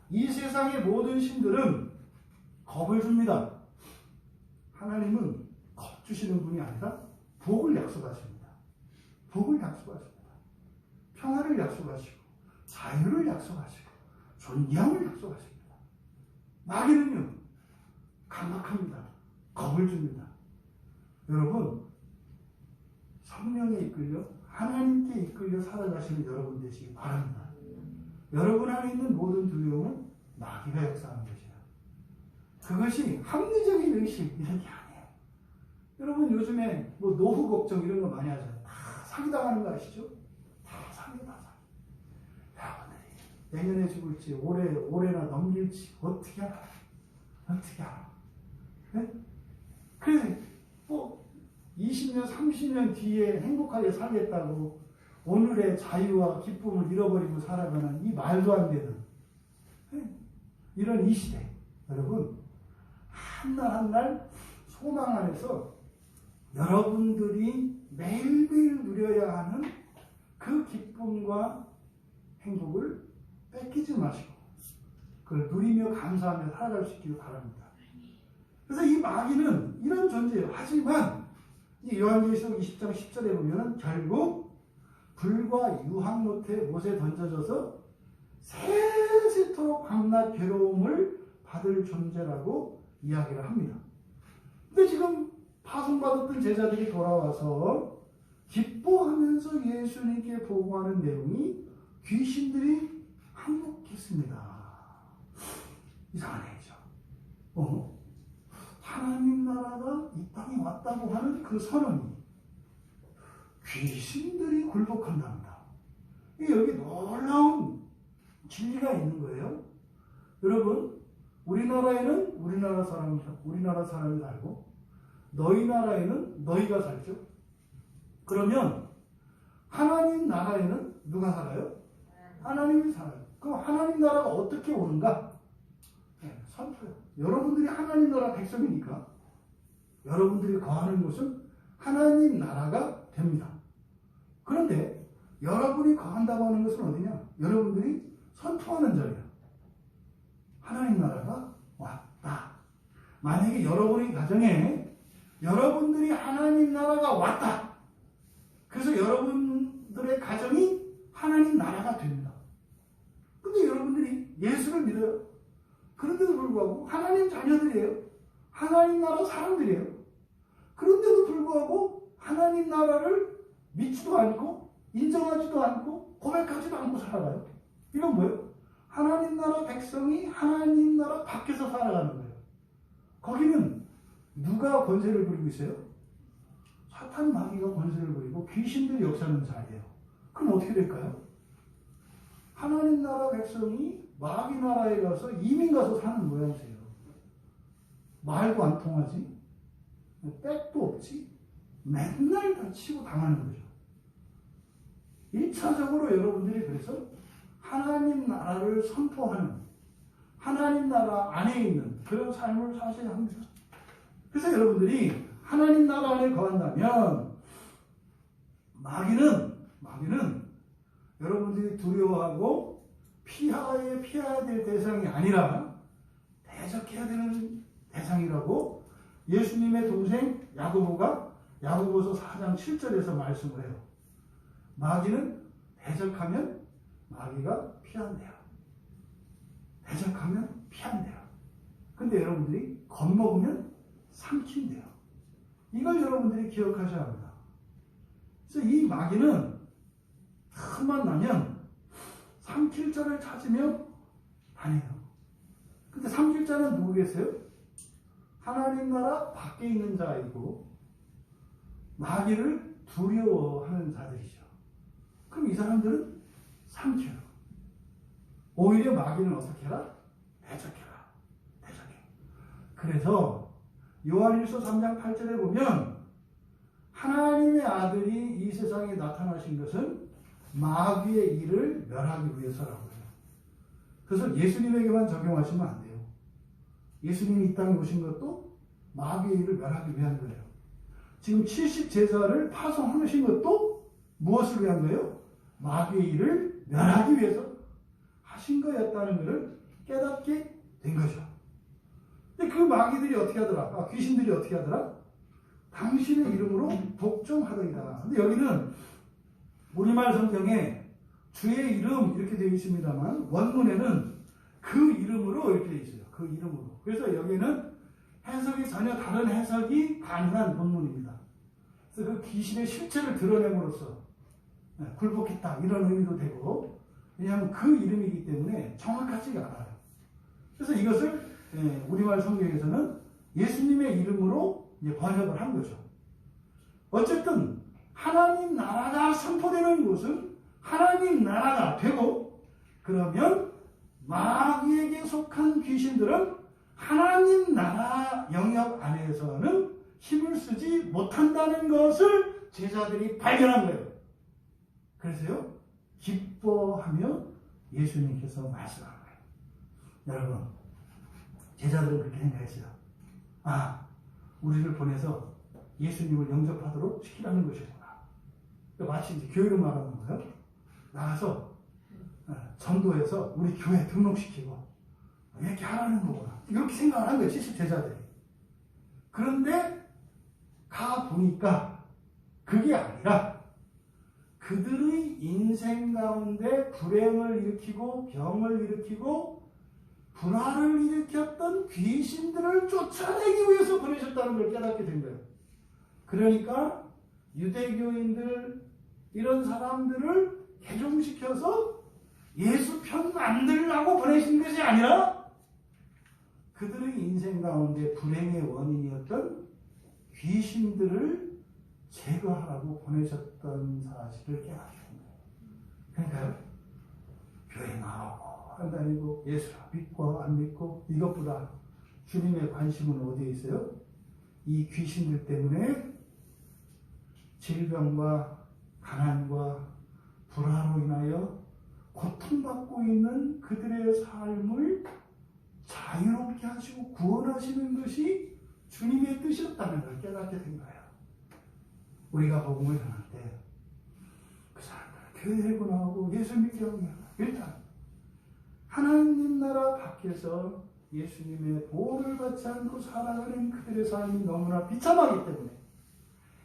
이 세상의 모든 신들은 겁을 줍니다. 하나님은 겁 주시는 분이 아니라 복을 약속하십니다. 복을 약속하십니다. 평화를 약속하시고 자유를 약속하시고 존귀함을 약속하십니다. 마귀는요, 강박합니다. 겁을 줍니다. 여러분, 성령에 이끌려 하나님께 이끌려 살아가시는 여러분 되시기 바랍니다. 여러분 안에 있는 모든 두려움은 마귀가 역사하는 것이에요. 그것이 합리적인 의식 이런 게 아니에요. 여러분 요즘에 뭐 노후 걱정 이런 거 많이 하잖아요. 다 사기당하는 거 아시죠? 다 상해다. 여러분들이 내년에 죽을지 올해나 넘길지 어떻게 알아? 어떻게 알아? 네? 그래 뭐 20년 30년 뒤에 행복하게 살겠다고 오늘의 자유와 기쁨을 잃어버리고 살아가는 이 말도 안 되는 이런 이 시대, 여러분 한날 한날 소망 안에서 여러분들이 매일매일 누려야 하는 그 기쁨과 행복을 뺏기지 마시고 그걸 누리며 감사하며 살아갈 수 있기를 바랍니다. 그래서 이 마귀는 이런 존재예요. 하지만 이 요한계시록 20장 10절에 보면 결국 불과 유황못에 못에 던져져서 세세토록 밤낮 괴로움을 받을 존재라고 이야기를 합니다. 근데 지금 파송받았던 제자들이 돌아와서 기뻐하면서 예수님께 보고하는 내용이 귀신들이 항복했습니다. 이상한 얘기죠. 하나님 나라가 이 땅에 왔다고 하는 그 선언이 귀신들이 굴복한답니다. 여기 놀라운 진리가 있는 거예요. 여러분, 우리나라에는 우리나라 사람이 살고 너희 나라에는 너희가 살죠. 그러면 하나님 나라에는 누가 살아요? 하나님이 살아요. 그럼 하나님 나라가 어떻게 오는가? 선포요. 여러분들이 하나님 나라 백성이니까 여러분들이 거하는 곳은 하나님 나라가 됩니다. 그런데 여러분이 거한다고 하는 것은 어디냐? 여러분들이 선포하는 자리야. 하나님 나라가 왔다. 만약에 여러분의 가정에 여러분들이 하나님 나라가 왔다. 그래서 여러분들의 가정이 하나님 나라가 됩니다. 근데 여러분들이 예수를 믿어요. 그런데도 불구하고 하나님 자녀들이에요. 하나님 나라 사람들이에요. 그런데도 불구하고 하나님 나라를 믿지도 않고 인정하지도 않고 고백하지도 않고 살아가요. 이건 뭐예요? 하나님 나라 백성이 하나님 나라 밖에서 살아가는 거예요. 거기는 누가 권세를 부리고 있어요? 사탄 마귀가 권세를 부리고 귀신들이 역사하는 자리예요. 그럼 어떻게 될까요? 하나님 나라 백성이 마귀 나라에 가서 이민 가서 사는 모양새예요. 말도 안 통하지, 백도 없지, 맨날 다치고 당하는 거죠. 1차적으로 여러분들이 그래서 하나님 나라를 선포하는 하나님 나라 안에 있는 그런 삶을 사셔야 합니다. 그래서 여러분들이 하나님 나라 안에 거한다면 마귀는 여러분들이 두려워하고 피해야 될 대상이 아니라 대적해야 되는 대상이라고 예수님의 동생 야고보가 야고보서 4장 7절에서 말씀을 해요. 마귀는 대적하면 마귀가 피한대요. 대적하면 피한대요. 근데 여러분들이 겁먹으면 삼킨대요. 이걸 여러분들이 기억하셔야 합니다. 그래서 이 마귀는 틈만 나면 삼킬 자를 찾으면 다녀요. 근데 삼킬 자는 누구겠어요? 하나님 나라 밖에 있는 자이고 마귀를 두려워하는 자들이죠. 그럼 이 사람들은 삼켜요. 오히려 마귀는 어떻게 해라? 대적해라. 대적해. 그래서 요한일서 3장 8절에 보면 하나님의 아들이 이 세상에 나타나신 것은 마귀의 일을 멸하기 위해서라고요. 그래서 예수님에게만 적용하시면 안 돼요. 예수님이 이 땅에 오신 것도 마귀의 일을 멸하기 위한 거예요. 지금 70제자를 파송하신 것도 무엇을 위한 거예요? 마귀의 일을 멸하기 위해서 하신 거였다는 것을 깨닫게 된 거죠. 근데 그 마귀들이 어떻게 하더라? 귀신들이 어떻게 하더라? 당신의 이름으로 독점하더이다. 근데 여기는 우리말 성경에 주의 이름 이렇게 되어 있습니다만 원문에는 그 이름으로 이렇게 되어 있어요. 그 이름으로. 그래서 여기는 해석이 전혀 다른 해석이 가능한 본문입니다. 그래서 그 귀신의 실체를 드러냄으로써 굴복했다 이런 의미도 되고, 왜냐하면 그 이름이기 때문에 정확하지가 않아요. 그래서 이것을 우리말 성경에서는 예수님의 이름으로 번역을 한 거죠. 어쨌든 하나님 나라가 선포되는 곳은 그러면 마귀에게 속한 귀신들은 하나님 나라 영역 안에서는 힘을 쓰지 못한다는 것을 제자들이 발견한 거예요. 그래서요, 기뻐하며 예수님께서 말씀한 거예요. 여러분, 제자들은 그렇게 생각했어요. 아, 우리를 보내서 예수님을 영접하도록 시키라는 것이구나. 마치 이제 교회를 말하는 거예요. 나가서 전도해서 우리 교회 등록시키고 이렇게 하라는 거구나. 이렇게 생각을 한 거예요, 70제자들이. 그런데 가보니까 그게 아니라 그들의 인생 가운데 불행을 일으키고 병을 일으키고 불화를 일으켰던 귀신들을 쫓아내기 위해서 보내셨다는 걸 깨닫게 된 거예요. 그러니까 유대교인들 이런 사람들을 개종시켜서 예수 편 만들라고 보내신 것이 아니라 그들의 인생 가운데 불행의 원인이었던 귀신들을 제거하라고 보내셨던 사실을 깨닫게 된 거예요. 그러니까요, 교회 나오고 안 다니고 예수 믿고 안 믿고 이것보다 주님의 관심은 어디에 있어요? 이 귀신들 때문에 질병과 가난과 불화로 인하여 고통받고 있는 그들의 삶을 자유롭게 하시고 구원하시는 것이 주님의 뜻이었다는 걸 깨닫게 된 거예요. 우리가 복음을 전할 때 그 사람들을 교회에 나오고 예수 믿게 하고 일단 하나님 나라 밖에서 예수님의 보호를 받지 않고 살아가는 그들의 삶이 너무나 비참하기 때문에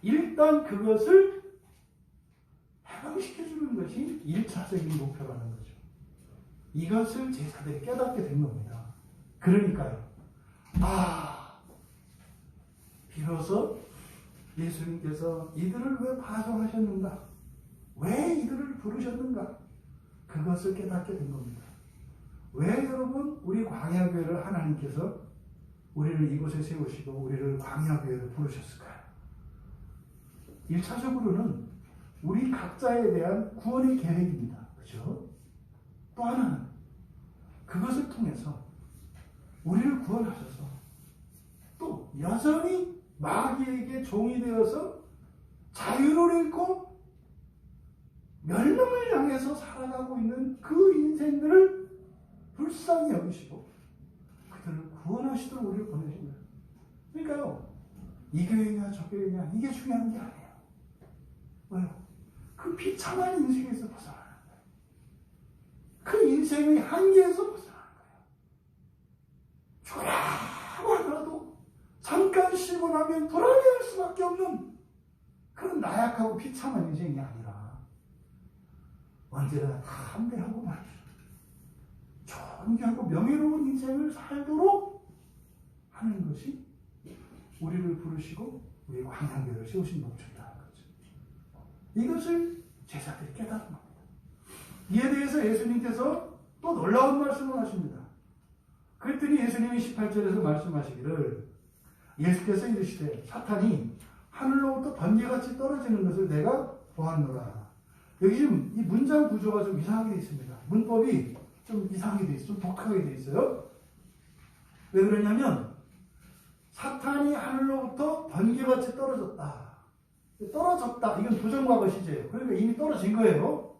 일단 그것을 해방시켜주는 것이 1차적인 목표라는 거죠. 이것을 제자들이 깨닫게 된 겁니다. 그러니까요, 비로소 예수님께서 이들을 왜 파송하셨는가? 왜 이들을 부르셨는가? 그것을 깨닫게 된 겁니다. 왜 여러분 우리 광야교회를 하나님께서 우리를 이곳에 세우시고 우리를 광야교회로 부르셨을까요? 1차적으로는 우리 각자에 대한 구원의 계획입니다. 그렇죠? 또 하나는 그것을 통해서 우리를 구원하셔서 또 여전히 마귀에게 종이 되어서 자유를 잃고 멸망을 향해서 살아가고 있는 그 인생들을 불쌍히 여기시고 그들을 구원하시도록 우리를 보내신 거예요. 그러니까요, 이 교회냐 저 교회냐 이게 중요한 게 아니에요. 왜요? 그 비참한 인생에서 벗어나는 거예요. 그 인생의 한계에서 벗어나는 거예요. 죽으라고 하더라도 잠깐 쉬고 나면 불안해할 수밖에 없는 그런 나약하고 비참한 인생이 아니라 언제나 담대하고 말이죠. 존귀하고 명예로운 인생을 살도록 하는 것이 우리를 부르시고 우리 광야교회를 세우신 목적이라는 거죠. 이것을 제자들이 깨달은 겁니다. 이에 대해서 예수님께서 또 놀라운 말씀을 하십니다. 그랬더니 예수님이 18절에서 말씀하시기를 예수께서 이르시되 사탄이 하늘로부터 번개같이 떨어지는 것을 내가 보았노라. 여기 지금 이 문장 구조가 좀 이상하게 되어 있습니다. 문법이 좀 이상하게 되어 있어요. 좀 독하게 되어 있어요. 왜 그러냐면 사탄이 하늘로부터 번개같이 떨어졌다. 떨어졌다. 이건 부정과거 시제예요. 그러니까 이미 떨어진 거예요.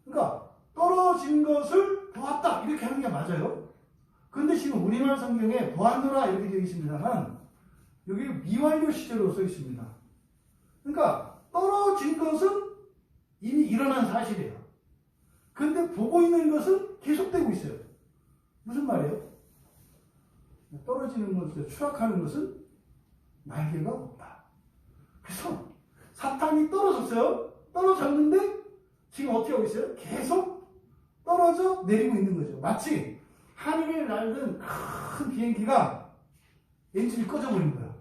그러니까 떨어진 것을 보았다. 이렇게 하는 게 맞아요. 그런데 지금 우리나라 성경에 보았노라 이렇게 되어 있습니다만 여기 미완료 시제로 써 있습니다. 그러니까 떨어진 것은 이미 일어난 사실이에요. 그런데 보고 있는 것은 계속되고 있어요. 무슨 말이에요? 떨어지는 것을 추락하는 것은 날개가 없다. 그래서 사탄이 떨어졌어요. 떨어졌는데 지금 어떻게 하고 있어요? 계속 떨어져 내리고 있는 거죠. 마치 하늘을 날던 큰 비행기가 엔진이 꺼져버린 거예요.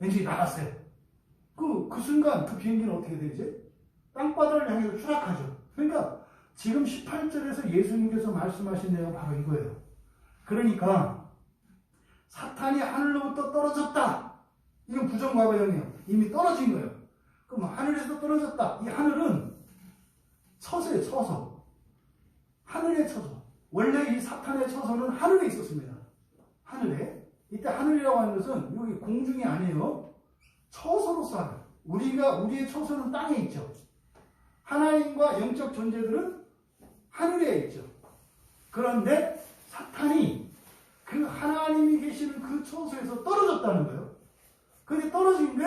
엔진이 나갔어요. 그 순간 그 비행기는 어떻게 되지? 땅바닥을 향해서 추락하죠. 그러니까 지금 18절에서 예수님께서 말씀하신 내용은 바로 이거예요. 그러니까 사탄이 하늘로부터 떨어졌다. 이건 부정과거형이에요. 이미 떨어진 거예요. 그럼 하늘에서 떨어졌다. 이 하늘은 처소예요. 처소. 하늘의 원래 이 사탄의 처소는 하늘에 있었습니다. 하늘에. 이때 하늘이라고 하는 것은 여기 공중이 아니에요. 처소로서 하늘. 우리의 처소는 땅에 있죠. 하나님과 영적 존재들은 하늘에 있죠. 그런데 사탄이 그 하나님이 계시는 그 처소에서 떨어졌다는 거예요. 그게 떨어진 게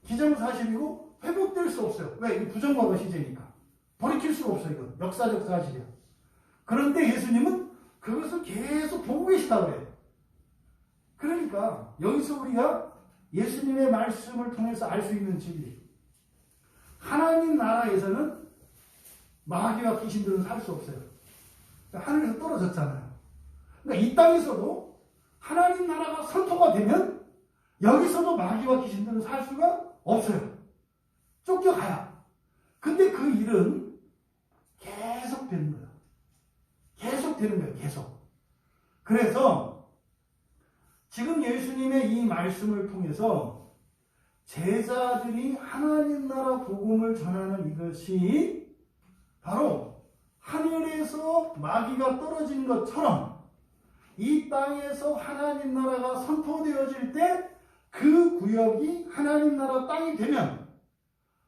기정사실이고 회복될 수 없어요. 왜? 이게 부정과거 시제니까. 돌이킬 수가 없어요. 이건 역사적 사실이야. 그런데 예수님은 그것을 계속 보고 계시다고 해요. 그러니까 여기서 우리가 예수님의 말씀을 통해서 알 수 있는 진리. 하나님 나라에서는 마귀와 귀신들은 살 수 없어요. 하늘에서 떨어졌잖아요. 그러니까 이 땅에서도 하나님 나라가 선포가 되면 여기서도 마귀와 귀신들은 살 수가 없어요. 쫓겨가야. 근데 그 일은 계속 되는 거예요. 계속 되는 거예요. 계속. 그래서 지금 예수님의 이 말씀을 통해서 제자들이 하나님 나라 복음을 전하는 이것이 바로 하늘에서 마귀가 떨어진 것처럼 이 땅에서 하나님 나라가 선포되어질 때 그 구역이 하나님 나라 땅이 되면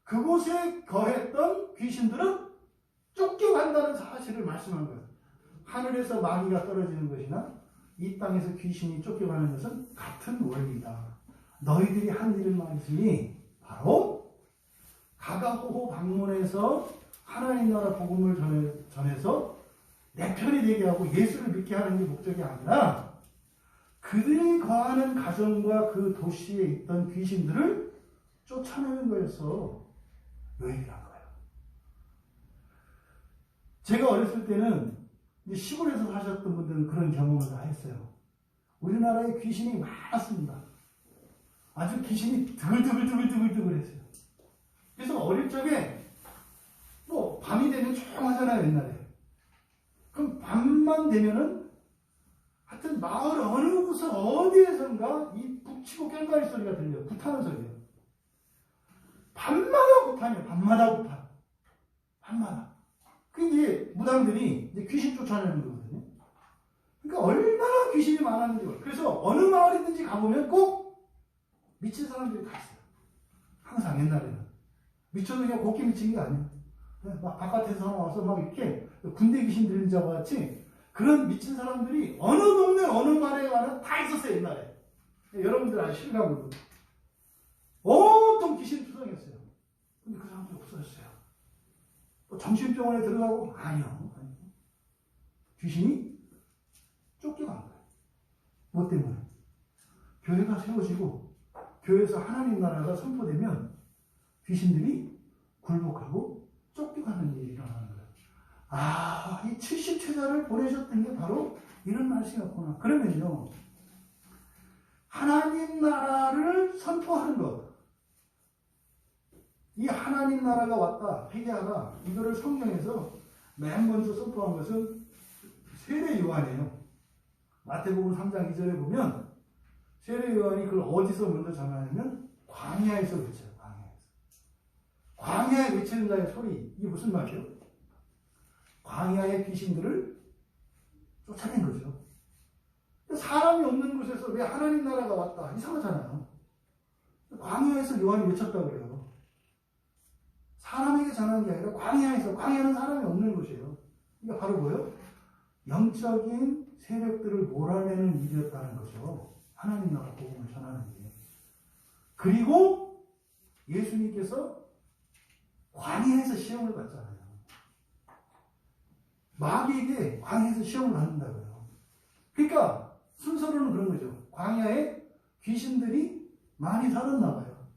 그곳에 거했던 귀신들은 쫓겨간다는 사실을 말씀한 거예요. 하늘에서 마귀가 떨어지는 것이나 이 땅에서 귀신이 쫓겨가는 것은 같은 원리다. 너희들이 한 일은 말이지 바로 가가호호 방문해서 하나님 나라 복음을 전해서 내 편이 되게 하고 예수를 믿게 하는 게 목적이 아니라 그들이 거하는 가정과 그 도시에 있던 귀신들을 쫓아내는 거였어. 요 얘기란 거예요. 제가 어렸을 때는 시골에서 사셨던 분들은 그런 경험을 다 했어요. 우리나라에 귀신이 많았습니다. 아주 귀신이 드글드글 했어요. 그래서 어릴 적에 뭐 밤이 되면 조용하잖아요, 옛날에. 그럼 밤만 되면은 하여튼 마을 어느 곳에 어디에선가 이 북치고 깽가리 소리가 들려요. 굿하는 소리예요. 밤마다 굿하네요. 밤마다 굿하. 밤마다. 그 이제 무당들이 이제 귀신 쫓아내는 거거든요. 그러니까 얼마나 귀신이 많았는지 몰라요. 그래서 어느 마을이든지 가보면 꼭 미친 사람들이 다 있어요. 항상 옛날에는. 미쳐도 그냥 곱게 미친 게 아니에요. 막 바깥에서 와서 막 이렇게 군대 귀신 들린 자와 같이 그런 미친 사람들이 어느 동네 어느 마을에 가면 다 있었어요. 옛날에. 여러분들 아주 실감으로. 온통 귀신 투성이었어요. 근데 그 사람들이 없어졌어요. 정신병원에 들어가고 아니요. 귀신이 쫓겨간 거예요. 뭐 때문에? 교회가 세워지고 교회에서 하나님 나라가 선포되면 귀신들이 굴복하고 쫓겨가는 일이 일어나는 거예요. 아, 이 70체자를 보내셨던 게 바로 이런 말씀이었구나. 그러면요, 하나님 나라를 선포하는 것, 이 하나님 나라가 왔다, 회개하라, 이거를 성경에서 맨 먼저 선포한 것은 세례 요한이에요. 마태복음 3장 2절에 보면 세례 요한이 그걸 어디서 먼저 전하냐면 광야에서 외쳐요. 광야에 외치는 자의 소리. 이게 무슨 말이에요? 광야의 귀신들을 쫓아낸 거죠. 사람이 없는 곳에서 왜 하나님 나라가 왔다? 이상하잖아요. 광야에서 요한이 외쳤다고 그래요. 사람에게 전하는 게 아니라 광야에서, 광야는 사람이 없는 곳이에요. 이게 바로 뭐예요? 영적인 세력들을 몰아내는 일이었다는 거죠. 하나님 나라 복음을 전하는 게. 그리고 예수님께서 광야에서 시험을 받잖아요. 마귀에게 광야에서 시험을 받는다고요. 그러니까 순서로는 그런 거죠. 광야에 귀신들이 많이 살았나 봐요.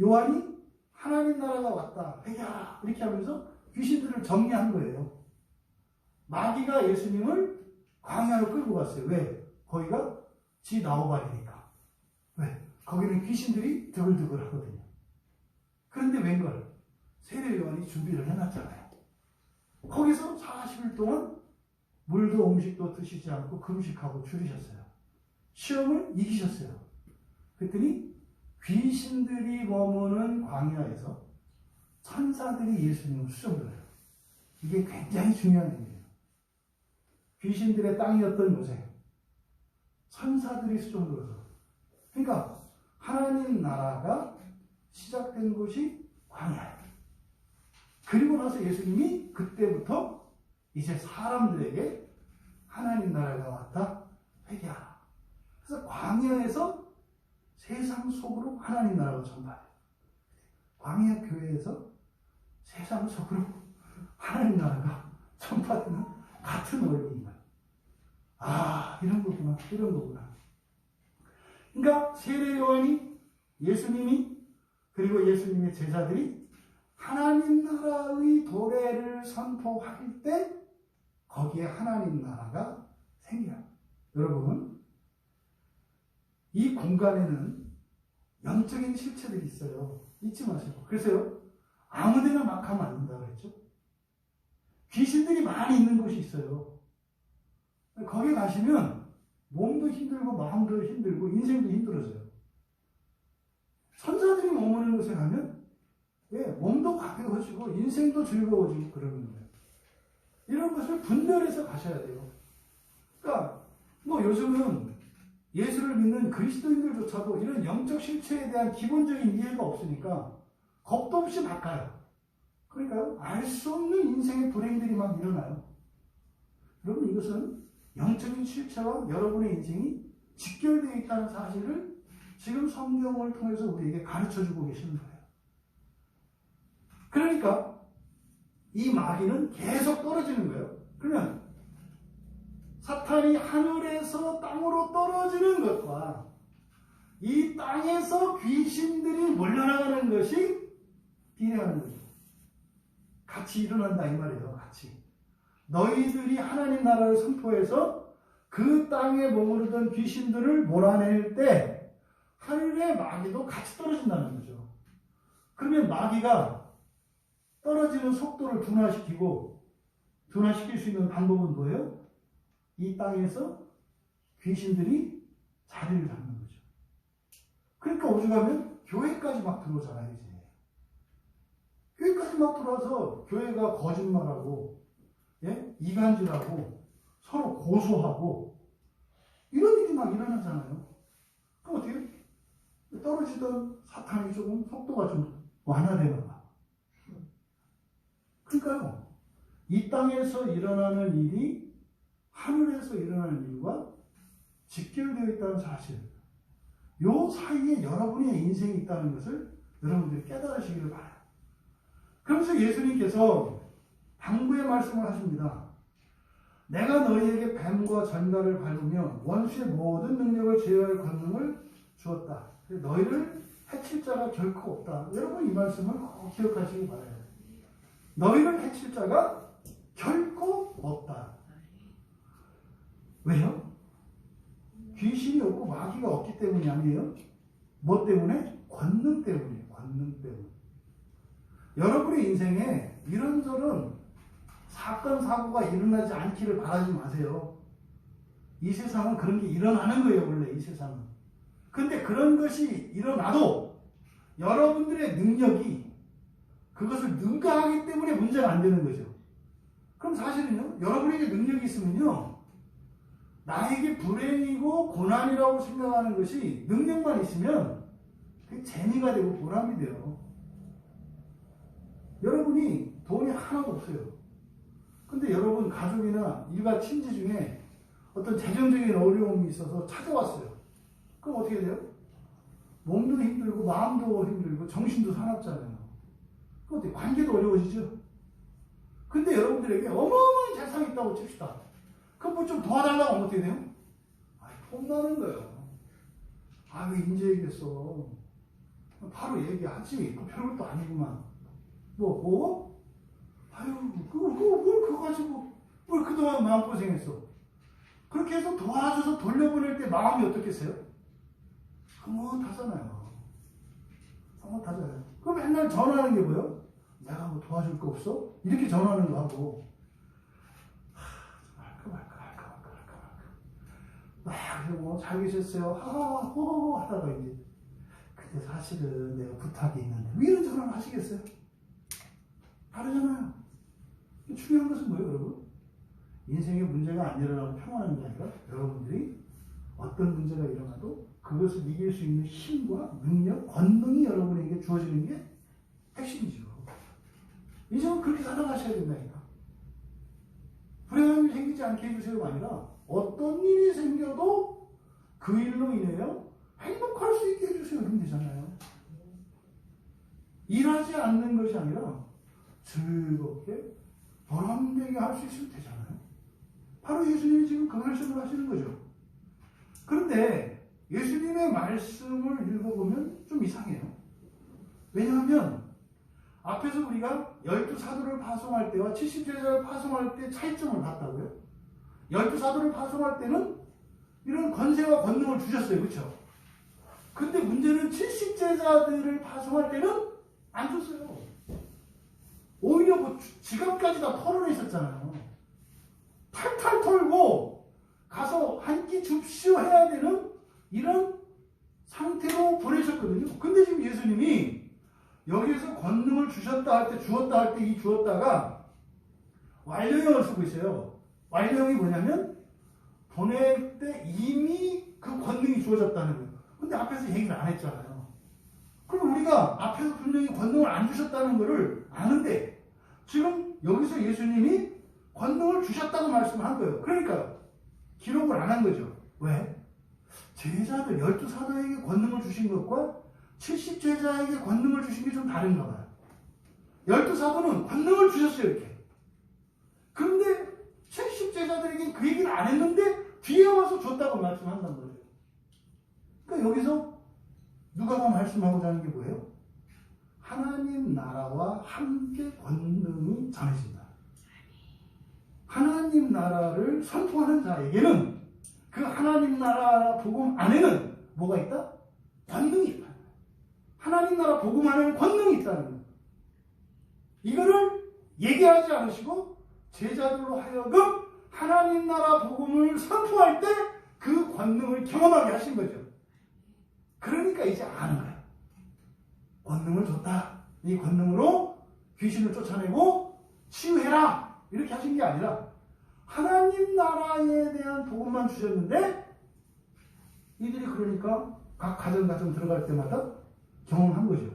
요한이 하나님 나라가 왔다, 회개하라 이렇게 하면서 귀신들을 정리한 거예요. 마귀가 예수님을 광야로 끌고 갔어요. 왜? 거기가 지 나오발이니까. 왜? 거기는 귀신들이 드글드글 하거든요. 그런데 웬걸? 세례 요한이 준비를 해놨잖아요. 거기서 40일 동안 물도 음식도 드시지 않고 금식하고 줄이셨어요. 시험을 이기셨어요. 그랬더니 귀신들이 머무는 광야에서 천사들이 예수님을 수정들어요. 이게 굉장히 중요한 일이에요. 귀신들의 땅이었던 요새 천사들이 수종들어서, 그러니까 하나님 나라가 시작된 곳이 광야예요. 그리고 나서 예수님이 그때부터 이제 사람들에게 하나님 나라가 왔다, 회개하라. 그래서 광야에서 세상 속으로 하나님 나라가 전파돼요. 광야 교회에서 세상 속으로 하나님 나라가 전파되는 같은 원리인 거예요. 아, 이런 거구나, 이런 거구나. 그러니까 세례 요한이, 예수님이, 그리고 예수님의 제자들이 하나님 나라의 도래를 선포할 때 거기에 하나님 나라가 생겨요. 여러분, 이 공간에는 영적인 실체들이 있어요. 잊지 마시고. 그래서요, 아무데나 막 하면 안 된다고 그랬죠. 귀신들이 많이 있는 곳이 있어요. 거기 가시면 몸도 힘들고 마음도 힘들고 인생도 힘들어져요. 천사들이 머무는 곳에 가면 몸도 가벼워지고 인생도 즐거워지고 그러는 거예요. 이런 것을 분별해서 가셔야 돼요. 그러니까 뭐 요즘은 예수를 믿는 그리스도인들조차도 이런 영적 실체에 대한 기본적인 이해가 없으니까 겁도 없이 막 가요. 그러니까요, 알 수 없는 인생의 불행들이 막 일어나요. 여러분, 이것은 영적인 실체와 여러분의 인생이 직결되어 있다는 사실을 지금 성경을 통해서 우리에게 가르쳐주고 계시는 거예요. 그러니까 이 마귀는 계속 떨어지는 거예요. 그러면 사탄이 하늘에서 땅으로 떨어지는 것과 이 땅에서 귀신들이 몰려나가는 것이 비례하는 거죠. 같이 일어난다 이 말이에요. 같이. 너희들이 하나님 나라를 선포해서 그 땅에 머무르던 귀신들을 몰아낼 때 하늘의 마귀도 같이 떨어진다는 거죠. 그러면 마귀가 떨어지는 속도를 둔화시킬 수 있는 방법은 뭐예요? 이 땅에서 귀신들이 자리를 잡는 거죠. 그러니까 오죽하면 교회까지 막 들어오잖아요, 이제. 교회까지 막 들어와서 교회가 거짓말하고, 이간질하고, 서로 고소하고, 이런 일이 막 일어나잖아요. 그럼 어떻게? 떨어지던 사탄이 조금 속도가 좀 완화되나 봐. 그러니까요, 이 땅에서 일어나는 일이 하늘에서 일어나는 일과 직결되어 있다는 사실, 요 사이에 여러분의 인생이 있다는 것을 여러분들이 깨달으시기를 바라요. 그러면서 예수님께서 당부의 말씀을 하십니다. 내가 너희에게 뱀과 전갈을 밟으며 원수의 모든 능력을 제어할 권능을 주었다. 너희를 해칠 자가 결코 없다. 여러분, 이 말씀을 꼭 기억하시기 바라요. 너희를 해칠 자가 결코 없다. 왜요? 귀신이 없고 마귀가 없기 때문이 아니에요. 뭐 때문에? 권능 때문이에요. 권능 때문에. 여러분의 인생에 이런저런 사건, 사고가 일어나지 않기를 바라지 마세요. 이 세상은 그런 게 일어나는 거예요, 원래 이 세상은. 근데 그런 것이 일어나도 여러분들의 능력이 그것을 능가하기 때문에 문제가 안 되는 거죠. 그럼 사실은요, 여러분에게 능력이 있으면요, 나에게 불행이고 고난이라고 생각하는 것이 능력만 있으면 그게 재미가 되고 보람이 돼요. 여러분이 돈이 하나도 없어요. 근데 여러분 가족이나 일가 친지 중에 어떤 재정적인 어려움이 있어서 찾아왔어요. 그럼 어떻게 돼요? 몸도 힘들고 마음도 힘들고 정신도 사납잖아요. 그럼 어떻게? 관계도 어려워지죠? 근데 여러분들에게 어마어마한 재산이 있다고 칩시다. 그럼 뭐 좀 도와달라고 하면 어떻게 돼요? 폼나는 거예요. 왜 인제 얘기했어? 바로 얘기하지. 그 별것도 아니구만. 그거 가지고, 뭘 그동안 마음고생했어. 그렇게 해서 도와줘서 돌려보낼 때 마음이 어떻겠어요? 흐뭇하잖아요. 흐뭇하잖아요. 그럼 맨날 전화하는 게 뭐예요? 내가 뭐 도와줄 거 없어? 이렇게 전화하는 거 하고, 그래서 뭐 잘 계셨어요? 호호호 하다가 이제, 근데 사실은 내가 부탁이 있는데, 왜 이런 전화를 하시겠어요? 다르잖아요. 중요한 것은 뭐예요, 여러분? 인생에 문제가 안 일어나고 평안한 게 아니라 여러분들이 어떤 문제가 일어나도 그것을 이길 수 있는 힘과 능력, 권능이 여러분에게 주어지는 게 핵심이죠. 인생은 그렇게 살아가셔야 된다니까. 불행한 일이 생기지 않게 해주세요가 아니라 어떤 일이 생겨도 그 일로 인해요 행복할 수 있게 해주세요. 그러면 되잖아요. 일하지 않는 것이 아니라 즐겁게 보람되게 할 수 있으면 되잖아요. 바로 예수님이 지금 그 말씀을 하시는 거죠. 그런데 예수님의 말씀을 읽어보면 좀 이상해요. 왜냐하면 앞에서 우리가 12사도를 파송할 때와 70제자를 파송할 때 차이점을 봤다고요. 12사도를 파송할 때는 이런 권세와 권능을 주셨어요. 그렇죠? 근데 문제는 70제자들을 파송할 때는 안 줬어요. 오히려 뭐 지갑까지 다 털어내 있었잖아요. 탈탈 털고 가서 한 끼 줍시오 해야 되는 이런 상태로 보내셨거든요. 근데 지금 예수님이 여기에서 권능을 주셨다 할 때, 주었다 할 때 이 주었다가 완료형을 쓰고 있어요. 완료형이 뭐냐면 보낼 때 이미 그 권능이 주어졌다는 거예요. 근데 앞에서 얘기를 안 했잖아요. 그럼 우리가 앞에서 분명히 권능을 안 주셨다는 것을 아는데 지금 여기서 예수님이 권능을 주셨다고 말씀한 거예요. 그러니까 기록을 안 한 거죠. 왜? 제자들 12사도에게 권능을 주신 것과 70제자에게 권능을 주신 게 좀 다른가 봐요. 12사도는 권능을 주셨어요. 이렇게. 그런데 70제자들에게 그 얘기를 안 했는데 뒤에 와서 줬다고 말씀한단 말이에요. 그러니까 여기서 누가가 말씀하고자 하는 게 뭐예요? 하나님 나라와 함께 권능이 전해진다. 하나님 나라를 선포하는 자에게는 그 하나님 나라 복음 안에는 뭐가 있다? 권능이 있다. 하나님 나라 복음 안에는 권능이 있다는 거예요. 이거를 얘기하지 않으시고 제자들로 하여금 하나님 나라 복음을 선포할 때 그 권능을 경험하게 하신 거죠. 그러니까 이제 아는 거예요. 권능을 줬다. 이 권능으로 귀신을 쫓아내고 치유해라. 이렇게 하신 게 아니라 하나님 나라에 대한 복음만 주셨는데 이들이 그러니까 각 가정 들어갈 때마다 경험한 거죠.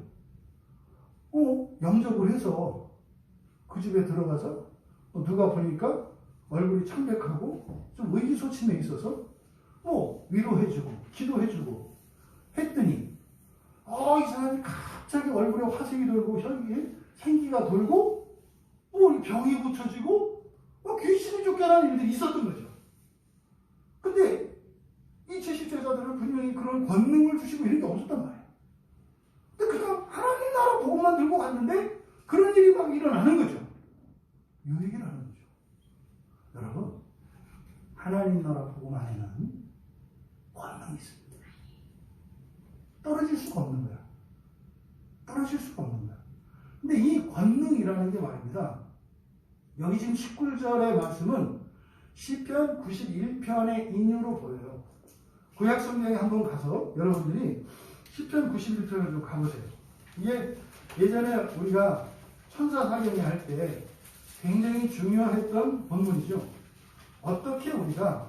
영접을 해서 그 집에 들어가서 누가 보니까 얼굴이 창백하고 좀 의기소침해 있어서 위로해주고 기도해주고 했더니 이 사람이 갑자기 얼굴에 화색이 돌고 혈기 생기가 돌고 병이 고쳐지고 귀신이 쫓겨나는 일들이 있었던 거죠. 근데 이 70제자들은 분명히 그런 권능을 주시고 이런 게 없었단 말이에요. 근데 그냥 하나님 나라 복음만 들고 갔는데 그런 일이 막 일어나는 거죠. 이 얘기를 하는 거죠. 여러분, 하나님 나라 복음 안에는 권능이 있습니다. 떨어질 수가 없는 거야. 떨어질 수가 없는 거야. 근데 이 권능이라는 게 말입니다. 여기 지금 19절의 말씀은 시편 91편의 인유로 보여요. 구약 성경에 한번 가서 여러분들이 시편 91편을 좀 가보세요. 이게 예전에 우리가 천사 사경이 할 때 굉장히 중요했던 본문이죠. 어떻게 우리가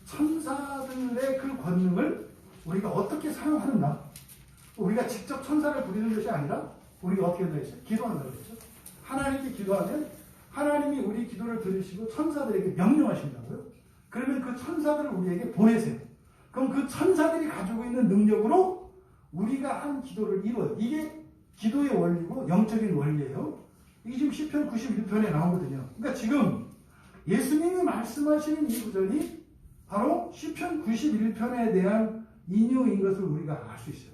천사들의 그 권능을 우리가 어떻게 사용하는가? 우리가 직접 천사를 부리는 것이 아니라 우리가 어떻게 한다고 했어요? 기도한다고 했죠. 하나님께 기도하면 하나님이 우리 기도를 들으시고 천사들에게 명령하신다고요. 그러면 그 천사들을 우리에게 보내세요. 그럼 그 천사들이 가지고 있는 능력으로 우리가 한 기도를 이뤄요. 이게 기도의 원리고 영적인 원리예요. 이게 지금 시편 91편에 나오거든요. 그러니까 지금 예수님이 말씀하시는 이 구절이 바로 시편 91편에 대한 인유인 것을 우리가 알 수 있어요.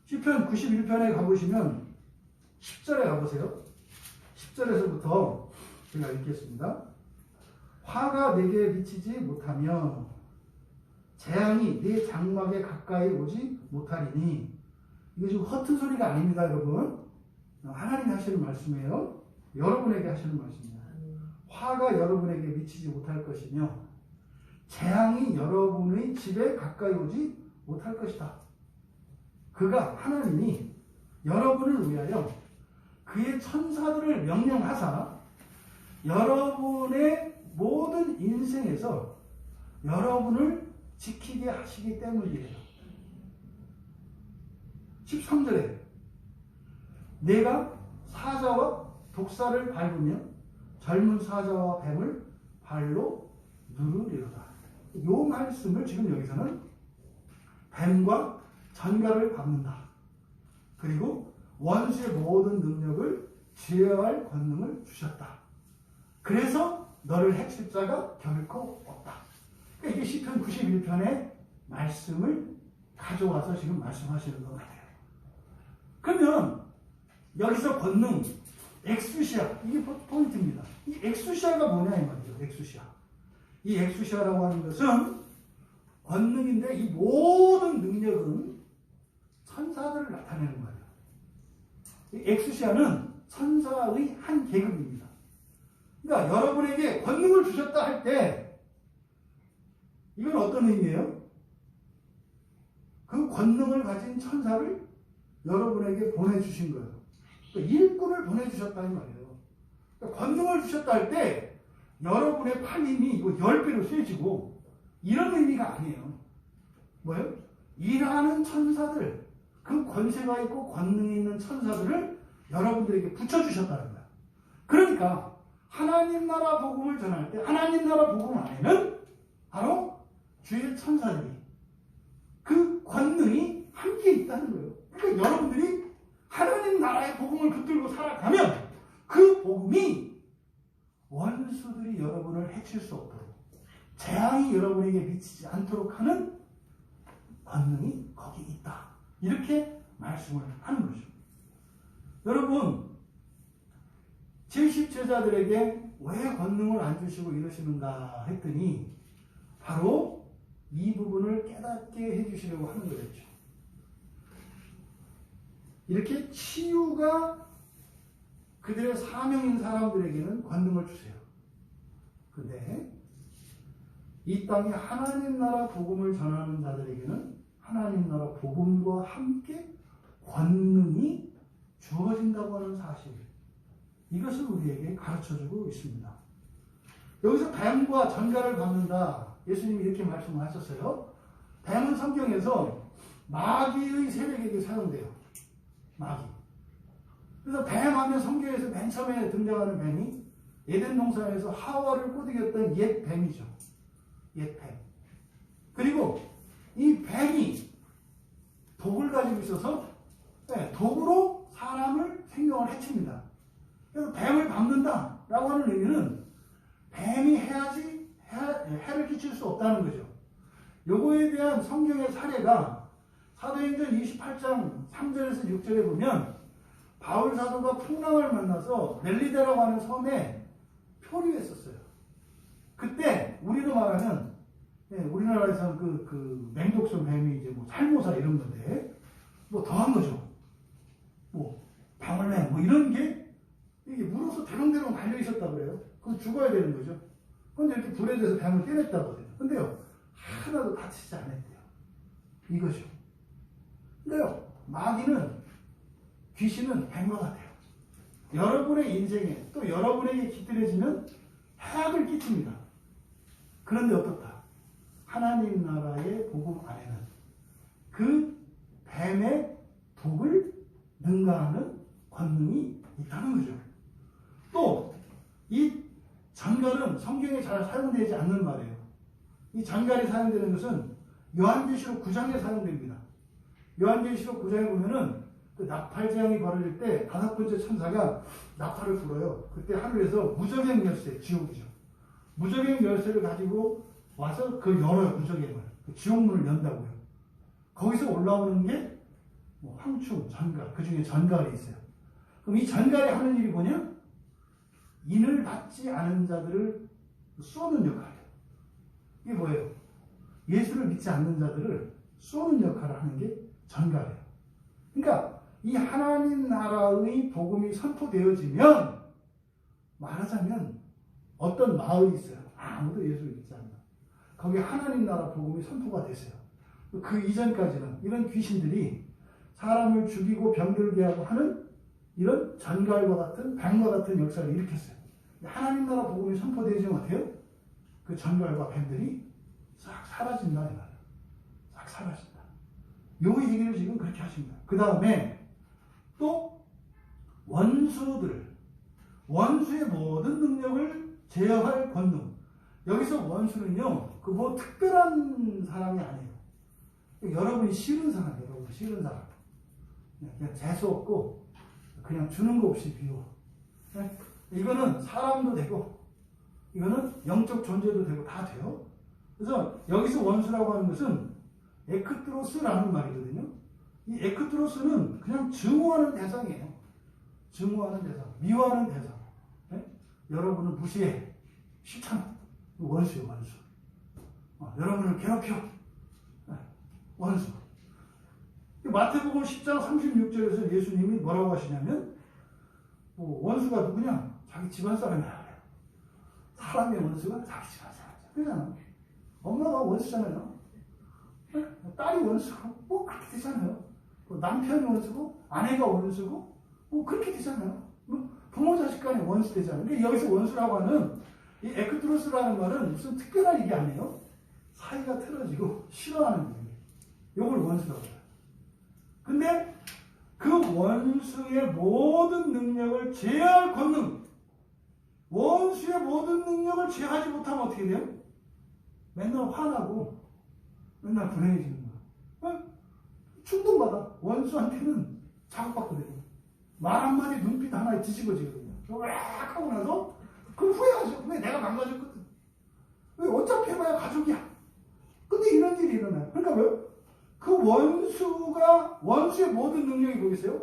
시편 91편에 가보시면 10절에 가보세요. 10절에서부터 제가 읽겠습니다. 화가 내게 미치지 못하며 재앙이 내 장막에 가까이 오지 못하리니. 이게 지금 허튼 소리가 아닙니다, 여러분. 하나님이 하시는 말씀이에요. 여러분에게 하시는 말씀입니다. 화가 여러분에게 미치지 못할 것이며 재앙이 여러분의 집에 가까이 오지 못할 것이다. 그가 하나님이 여러분을 위하여 그의 천사들을 명령하사 여러분의 모든 인생에서 여러분을 지키게 하시기 때문이에요. 13절에 내가 사자와 독사를 밟으며 젊은 사자와 뱀을 발로 누르리로다. 이 말씀을 지금 여기서는 뱀과 전갈을 밟는다. 그리고 원수의 모든 능력을 제어할 권능을 주셨다. 그래서 너를 해칠 자가 결코 없다. 그러니까 이게 시편 91편의 말씀을 가져와서 지금 말씀하시는 것 같아요. 그러면 여기서 권능, 엑수시아, 이게 포인트입니다. 이 엑수시아가 뭐냐 이 말이에요. 엑수시아. 이 엑수시아라고 하는 것은 권능인데 이 모든 능력은 천사들을 나타내는 거예요. 이 엑수시아는 천사의 한 계급입니다. 그러니까 여러분에게 권능을 주셨다 할 때 이건 어떤 의미예요? 그 권능을 가진 천사를 여러분에게 보내주신 거예요. 그러니까 일꾼을 보내주셨다는 말이에요. 그러니까 권능을 주셨다 할 때 여러분의 팔힘이 10배로 세지고 이런 의미가 아니에요. 뭐예요? 일하는 천사들, 그 권세가 있고 권능이 있는 천사들을 여러분들에게 붙여주셨다는 거예요. 그러니까 하나님 나라 복음을 전할 때 하나님 나라 복음 안에는 바로 주의 천사들이 그 권능이 함께 있다는 거예요. 그러니까 여러분들이 하나님 나라의 복음을 붙들고 살아가면 그 복음이 원수들이 여러분을 해칠 수 없도록 재앙이 여러분에게 미치지 않도록 하는 권능이 거기 있다. 이렇게 말씀을 하는 거죠. 여러분, 70제자들에게 왜 권능을 안 주시고 이러시는가 했더니 바로 이 부분을 깨닫게 해주시려고 하는 거였죠. 이렇게 치유가 그들의 사명인 사람들에게는 권능을 주세요. 근데 이 땅에 하나님 나라 복음을 전하는 자들에게는 하나님 나라 복음과 함께 권능이 주어진다고 하는 사실, 이것을 우리에게 가르쳐주고 있습니다. 여기서 뱀과 전갈을 밟는다. 예수님이 이렇게 말씀하셨어요. 뱀은 성경에서 마귀의 세력에게 사용돼요. 마귀. 그래서 뱀 하면 성경에서 맨 처음에 등장하는 뱀이 에덴 동산에서 하와를 꼬드겼던 옛 뱀이죠. 옛 뱀. 그리고 이 뱀이 독을 가지고 있어서 독으로 사람을 생명을 해칩니다. 그래서 뱀을 밟는다라고 하는 의미는 뱀이 해야지 해를 끼칠 수 없다는 거죠. 요거에 대한 성경의 사례가 사도행전 28장 3절에서 6절에 보면 바울 사도가 풍랑을 만나서 멜리데라고 하는 섬에 표류했었어요. 그때 우리로 말하면 우리나라에서는 그 맹독소 뱀이 이제 뭐 살모사 이런 건데 뭐 더한 거죠. 뭐 방울뱀 뭐 이런 게 이게 물어서 대롱대롱 달려 있었다고 그래요. 그럼 죽어야 되는 거죠. 근데 이렇게 불에 대해서 뱀을 때렸다고 해요. 근데요 하나도 다치지 않았대요. 이거죠. 근데요 마귀는 귀신은 뱀과 같아요. 여러분의 인생에 또 여러분에게 깃들여지는 해악을 끼칩니다. 그런데 어떻다? 하나님 나라의 복음 안에는 그 뱀의 독을 능가하는 권능이 있다는 거죠. 또 이 전갈은 성경에 잘 사용되지 않는 말이에요. 이 전갈이 사용되는 것은 요한계시록 9장에 사용됩니다. 요한계시록 9장에 보면은 그 나팔 재앙이 벌어질 때 5번째 천사가 나팔을 불어요. 그때 하늘에서 무저갱 열쇠, 지옥이죠. 무저갱 열쇠를 가지고 와서 그걸 열어요. 무저갱을. 그 지옥문을 연다고요. 거기서 올라오는 게 뭐 황충, 전갈, 그 중에 전갈이 있어요. 그럼 이 전갈이 하는 일이 뭐냐? 인을 받지 않은 자들을 쏘는 역할이에요. 이게 뭐예요? 예수를 믿지 않는 자들을 쏘는 역할을 하는 게 전갈이에요. 그러니까 이 하나님 나라의 복음이 선포되어지면 말하자면 어떤 마을이 있어요. 아무도 예수를 믿지 않는다. 거기 하나님 나라 복음이 선포가 됐어요. 그 이전까지는 이런 귀신들이 사람을 죽이고 병들게 하고 하는 이런 전갈과 같은 뱀과 같은 역사를 일으켰어요. 하나님 나라 복음이 선포되지 못해요. 그 전갈과 뱀들이 싹 사라진다 이 말이에요. 싹 사라진다. 요 얘기를 지금 그렇게 하십니다. 그 다음에 또 원수의 모든 능력을 제어할 권능. 여기서 원수는요, 그 뭐 특별한 사람이 아니에요. 여러분이 싫은 사람, 여러분 싫은 사람. 그냥 재수 없고 그냥 주는 거 없이 비워. 이거는 사람도 되고 이거는 영적 존재도 되고 다 돼요. 그래서 여기서 원수라고 하는 것은 에크트로스라는 말이거든요. 이 에크트로스는 그냥 증오하는 대상이에요. 증오하는 대상, 미워하는 대상. 여러분을 무시해. 싫잖아. 원수요, 원수. 여러분을 괴롭혀. 원수. 마태복음 10장 36절에서 예수님이 뭐라고 하시냐면, 원수가 누구냐? 자기 집안 사람이야. 사람의 원수가 자기 집안 사람이야. 그러잖아. 엄마가 원수잖아요. 딸이 원수고, 뭐 그렇게 되잖아요. 남편이 원수고, 아내가 원수고, 뭐 그렇게 되잖아요. 부모 자식 간에 원수 되잖아요. 근데 여기서 원수라고 하는 이 에크트로스라는 말은 무슨 특별한 일이 아니에요. 사이가 틀어지고 싫어하는 얘기. 이걸 원수라고 해요. 근데 그 원수의 모든 능력을 제어할 권능, 원수의 모든 능력을 제어하지 못하면 어떻게 돼요? 맨날 화나고 맨날 불행해지는 거야. 충동받아. 원수한테는 자극받거든요. 말 한마디 눈빛 하나에 뒤집어지거든요. 으악 하고 나서 그럼 후회하죠. 왜 내가 망가졌거든. 왜 어차피 해봐야 가족이야. 근데 이런 일이 일어나요. 그러니까 왜요? 그 원수의 모든 능력이 보이세요?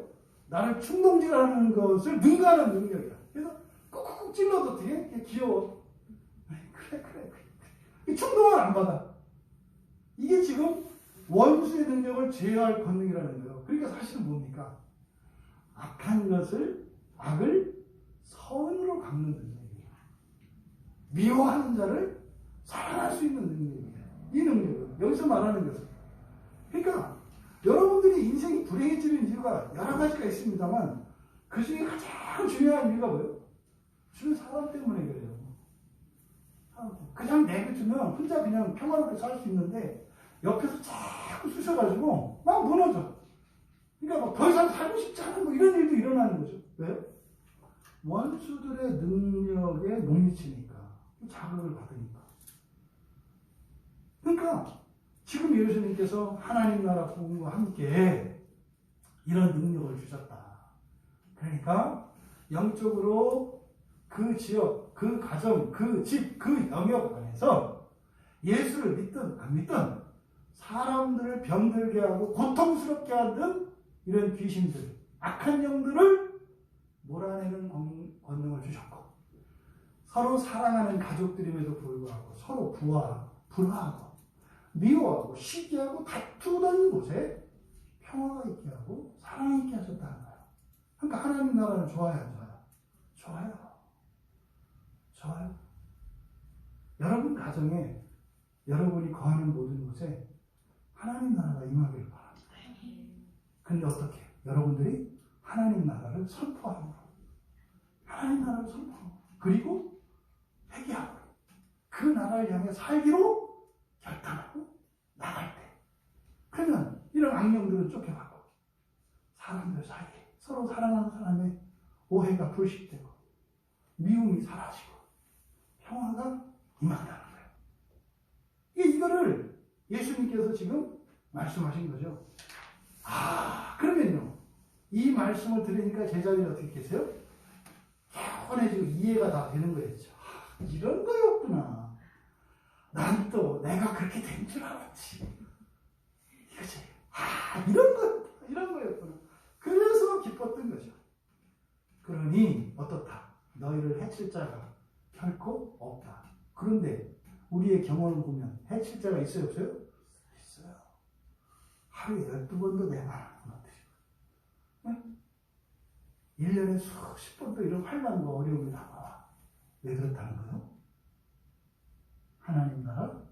나를 충동질하는 것을 능가하는 능력이야. 그래서 꾹꾹꾹 찔러도 어떻게? 귀여워. 그래. 충동을 안 받아. 이게 지금 원수의 능력을 제어할 권능이라는 거예요. 그러니까 사실은 뭡니까? 악을 선으로 갚는 능력이에요. 미워하는 자를 사랑할 수 있는 능력이에요. 이 능력은 여기서 말하는 것은. 그러니까 여러분들이 인생이 불행해지는 이유가 여러 가지가 있습니다만 그 중에 가장 중요한 이유가 뭐예요? 주는 사람 때문에 그래요. 그냥 내버려두면 혼자 그냥 평화롭게 살 수 있는데 옆에서 자꾸 쑤셔가지고 막 무너져. 그러니까 막 더 이상 살고 싶지 않은 뭐 이런 일도 일어나는 거죠. 왜요? 원수들의 능력에 못 미치니까. 자극을 받으니까. 그러니까 지금 예수님께서 하나님 나라 복음과 함께 이런 능력을 주셨다. 그러니까 영적으로 그 지역, 그 가정, 그 집, 그 영역 안에서 예수를 믿든 안 믿든 사람들을 병들게 하고 고통스럽게 하는 이런 귀신들, 악한 영들을 몰아내는 권능을 주셨고 서로 사랑하는 가족들임에도 불구하고 서로 불화하고 미워하고 시기하고 다투던 곳에 평화가 있게 하고 사랑이 있게 하셨다는 거예요. 그러니까 하나님 나라는 좋아요, 안 좋아요? 좋아요. 여러분 가정에 여러분이 거하는 모든 곳에 하나님 나라가 임하기를 바랍니다. 근데 어떻게? 여러분들이 하나님 나라를 선포하는 거예요. 하나님 나라를 선포하고 그리고 회개하고 그 나라를 향해 살기로 결단하고 나갈 때 그러면 이런 악령들은 쫓겨가고 사람들 사이에 서로 사랑하는 사람의 오해가 불식되고 미움이 사라지고 평화가 임한다는 거예요. 이거를 예수님께서 지금 말씀하신 거죠. 그러면요 이 말씀을 들으니까 제자들이 어떻게 계세요? 개운해지고 이해가 다 되는 거였죠. 이런 거였구나. 난 또 내가 그렇게 된 줄 알았지. 이거지. 이런 거였구나. 그래서 기뻤던 거죠. 그러니 어떻다? 너희를 해칠 자가 결코 없다. 그런데 우리의 경험을 보면 해칠 자가 있어요, 없어요? 있어요. 하루에 12번도 내 말 안 들으시고 1년에 수십 번도 이런 환난과 어려움이 다가와. 왜 그렇다는 거예요? 하나님 나라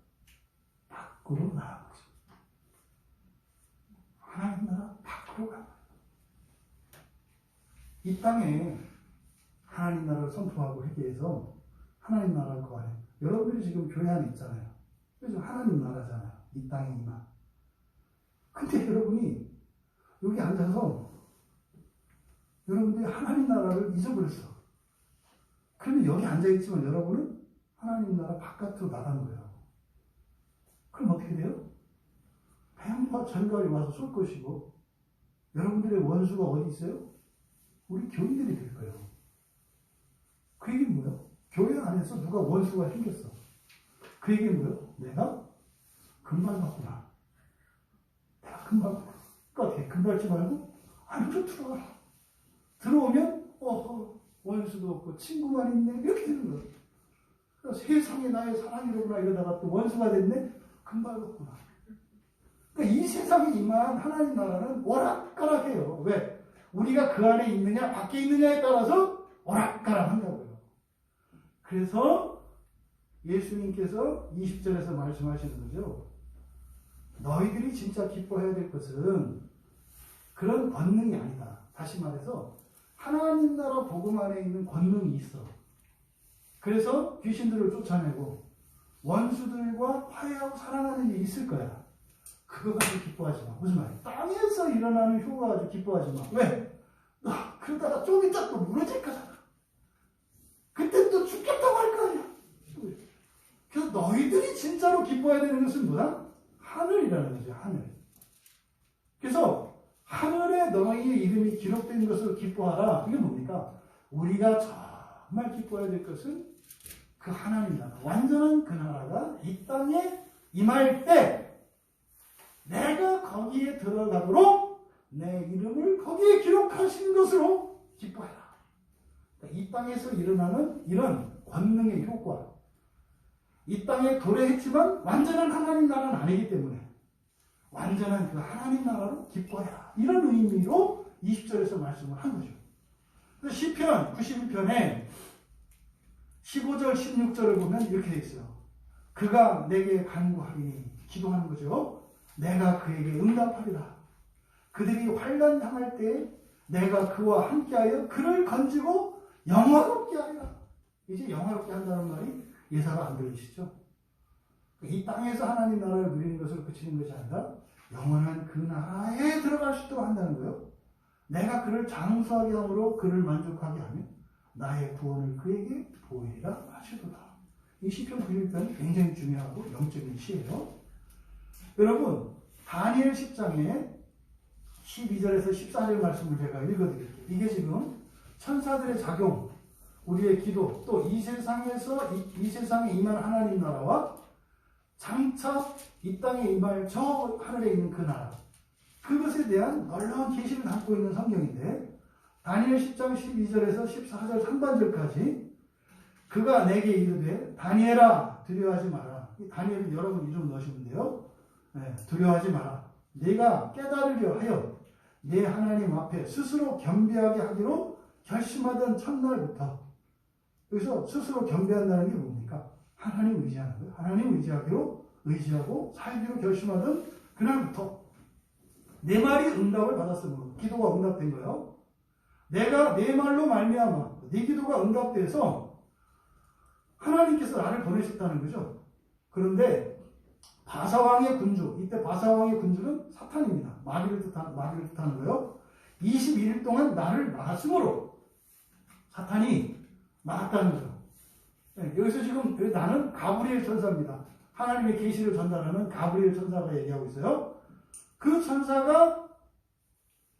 밖으로 나간 거죠. 하나님 나라 밖으로 간 거예요. 이 땅에 하나님 나라를 선포하고 회개해서 하나님 나라를 거하는 여러분들이 지금 교회 안에 있잖아요. 그래서 하나님 나라잖아요. 이 땅에 임한. 근데 여러분이 여기 앉아서 여러분들이 하나님 나라를 잊어버렸어. 그러면 여기 앉아있지만 여러분은 하나님 나라 바깥으로 나간 거예요. 그럼 어떻게 돼요? 뱀과 전갈이 와서 쏠 것이고 여러분들의 원수가 어디 있어요? 우리 교인들이 될 거예요. 그 얘기는 뭐예요? 교회 안에서 누가 원수가 생겼어. 그 얘기는 뭐예요? 내가 금발 맞구나. 내가 금발 맞구나. 그러니까 금발 지 말고 안으로 들어와라. 들어오면 원수도 없고 친구만 있네. 이렇게 되는 거예요. 그러니까 세상에 나의 사랑이로구나 이러다가 또 원수가 됐네. 금발 맞구나. 그러니까 이 세상에 임한 하나님 나라는 오락가락해요. 왜? 우리가 그 안에 있느냐 밖에 있느냐에 따라서 오락가락한다고요. 그래서 예수님께서 20절에서 말씀하시는 거죠. 너희들이 진짜 기뻐해야 될 것은 그런 권능이 아니다. 다시 말해서 하나님 나라 복음 안에 있는 권능이 있어. 그래서 귀신들을 쫓아내고 원수들과 화해하고 사랑하는 일이 있을 거야. 그거 가지고 기뻐하지 마. 무슨 말이야? 땅에서 일어나는 효과 가지고 기뻐하지 마. 왜? 그러다가 좀 이따 또 무너질 거잖아. 그때 또 죽겠다고 할 거 아니야. 그래서 너희들이 진짜로 기뻐해야 되는 것은 뭐다? 하늘이라는 거죠. 하늘. 그래서 하늘에 너희의 이름이 기록된 것으로 기뻐하라. 이게 뭡니까? 우리가 정말 기뻐해야 될 것은 그 하나님 나라, 완전한 그 나라가 이 땅에 임할 때 내가 거기에 들어가도록 내 이름을 거기에 기록하신 것으로 기뻐해라. 그러니까 이 땅에서 일어나는 이런 권능의 효과, 이 땅에 도래했지만 완전한 하나님 나라는 아니기 때문에 완전한 그 하나님 나라로 기뻐해라. 이런 의미로 20절에서 말씀을 한 거죠. 그래서 시편 91편에 15절, 16절을 보면 이렇게 되어 있어요. 그가 내게 간구하리니, 기도하는 거죠. 내가 그에게 응답하리라. 그들이 환난 당할 때 내가 그와 함께하여 그를 건지고 영화롭게 하리라. 이제 영화롭게 한다는 말이 예사가 안 들리시죠? 이 땅에서 하나님 나라를 누리는 것으로 그치는 것이 아니라 영원한 그 나라에 들어갈 수 있도록 한다는 거예요. 내가 그를 장수하게 함으로 그를 만족하게 하며 나의 구원을 그에게 보이리라 하시도다. 이 시편 91편이 굉장히 중요하고 영적인 시예요. 여러분, 다니엘 10장에 12절에서 14절 말씀을 제가 읽어드릴게요. 이게 지금 천사들의 작용, 우리의 기도, 또 이 세상에서 이 세상에 임한 하나님 나라와 장차 이 땅에 임할 저 하늘에 있는 그 나라, 그것에 대한 놀라운 계시를 담고 있는 성경인데, 다니엘 10장 12절에서 14절 상반절까지 그가 내게 이르되 다니엘아 두려워하지 마라. 이 다니엘은 여러분 이름 넣으시면 돼요. 네, 두려워하지 마라. 네가 깨달으려 하여 네 하나님 앞에 스스로 겸비하게 하기로 결심하던 첫날부터. 여기서 스스로 겸비한다는 게 뭡니까? 하나님 의지하는 거예요. 하나님 의지하고 살기로 결심하던 그날부터 내 말이 응답을 받았으므로 기도가 응답된 거예요. 내가 내 말로 말미암아 네 기도가 응답돼서 하나님께서 나를 보내셨다는 거죠. 그런데 바사왕의 군주, 이때 바사왕의 군주는 사탄입니다. 마귀를 뜻하는 거예요. 21일 동안 나를 막았으므로 사탄이 막았다는 거죠. 네, 여기서 지금 나는 가브리엘 천사입니다. 하나님의 계시를 전달하는 가브리엘 천사가 얘기하고 있어요. 그 천사가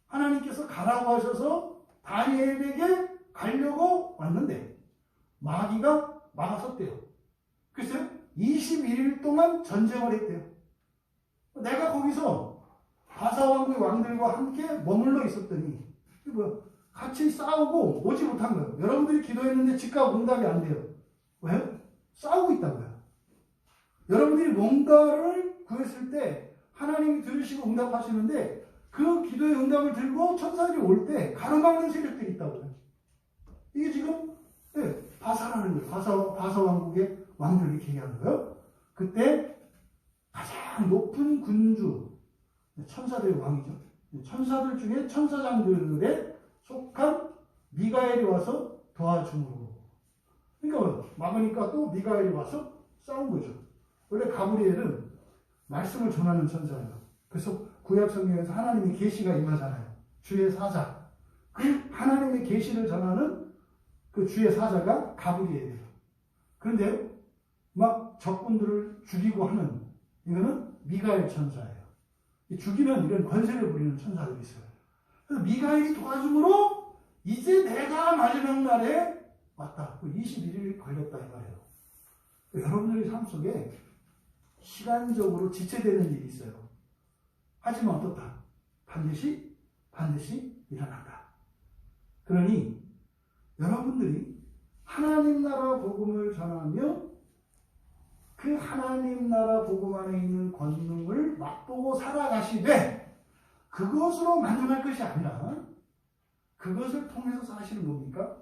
하나님께서 가라고 하셔서 다니엘에게 가려고 왔는데 마귀가 막아섰대요. 글쎄요, 21일 동안 전쟁을 했대요. 내가 거기서 바사왕국의 왕들과 함께 머물러 있었더니 같이 싸우고 오지 못한 거예요. 여러분들이 기도했는데 즉각 응답이 안 돼요. 왜요? 싸우고 있다고요. 여러분들이 뭔가를 구했을 때 하나님이 들으시고 응답하시는데 그 기도의 응답을 들고 천사들이 올 때 가로막는 세력들이 있다고요. 이게 지금 바사라는 거예요. 바사 왕국의 왕들 이렇게 얘기하는 거예요. 그때 가장 높은 군주, 천사들의 왕이죠. 천사들 중에 천사장들에 속한 미가엘이 와서 도와줌으로. 그러니까 막으니까 또 미가엘이 와서 싸운 거죠. 원래 가브리엘은 말씀을 전하는 천사예요. 그래서 구약 성경에서 하나님의 계시가 임하잖아요. 주의 사자. 그 하나님의 계시를 전하는 그 주의 사자가 가브리엘이에요. 그런데 막 적군들을 죽이고 하는 이거는 미가엘 천사예요. 죽이는 이런 권세를 부리는 천사들이 있어요. 그래서 미가엘이 도와줌으로 이제 내가 마지막 날에 왔다. 21일 걸렸다 이 말이에요. 여러분들의 삶 속에 시간적으로 지체되는 일이 있어요. 하지만 어떻다? 반드시 일어난다. 그러니 여러분들이 하나님 나라 복음을 전하며 그 하나님 나라 복음 안에 있는 권능을 맛보고 살아가시되 그것으로 만족할 것이 아니라 그것을 통해서 사실은 뭡니까?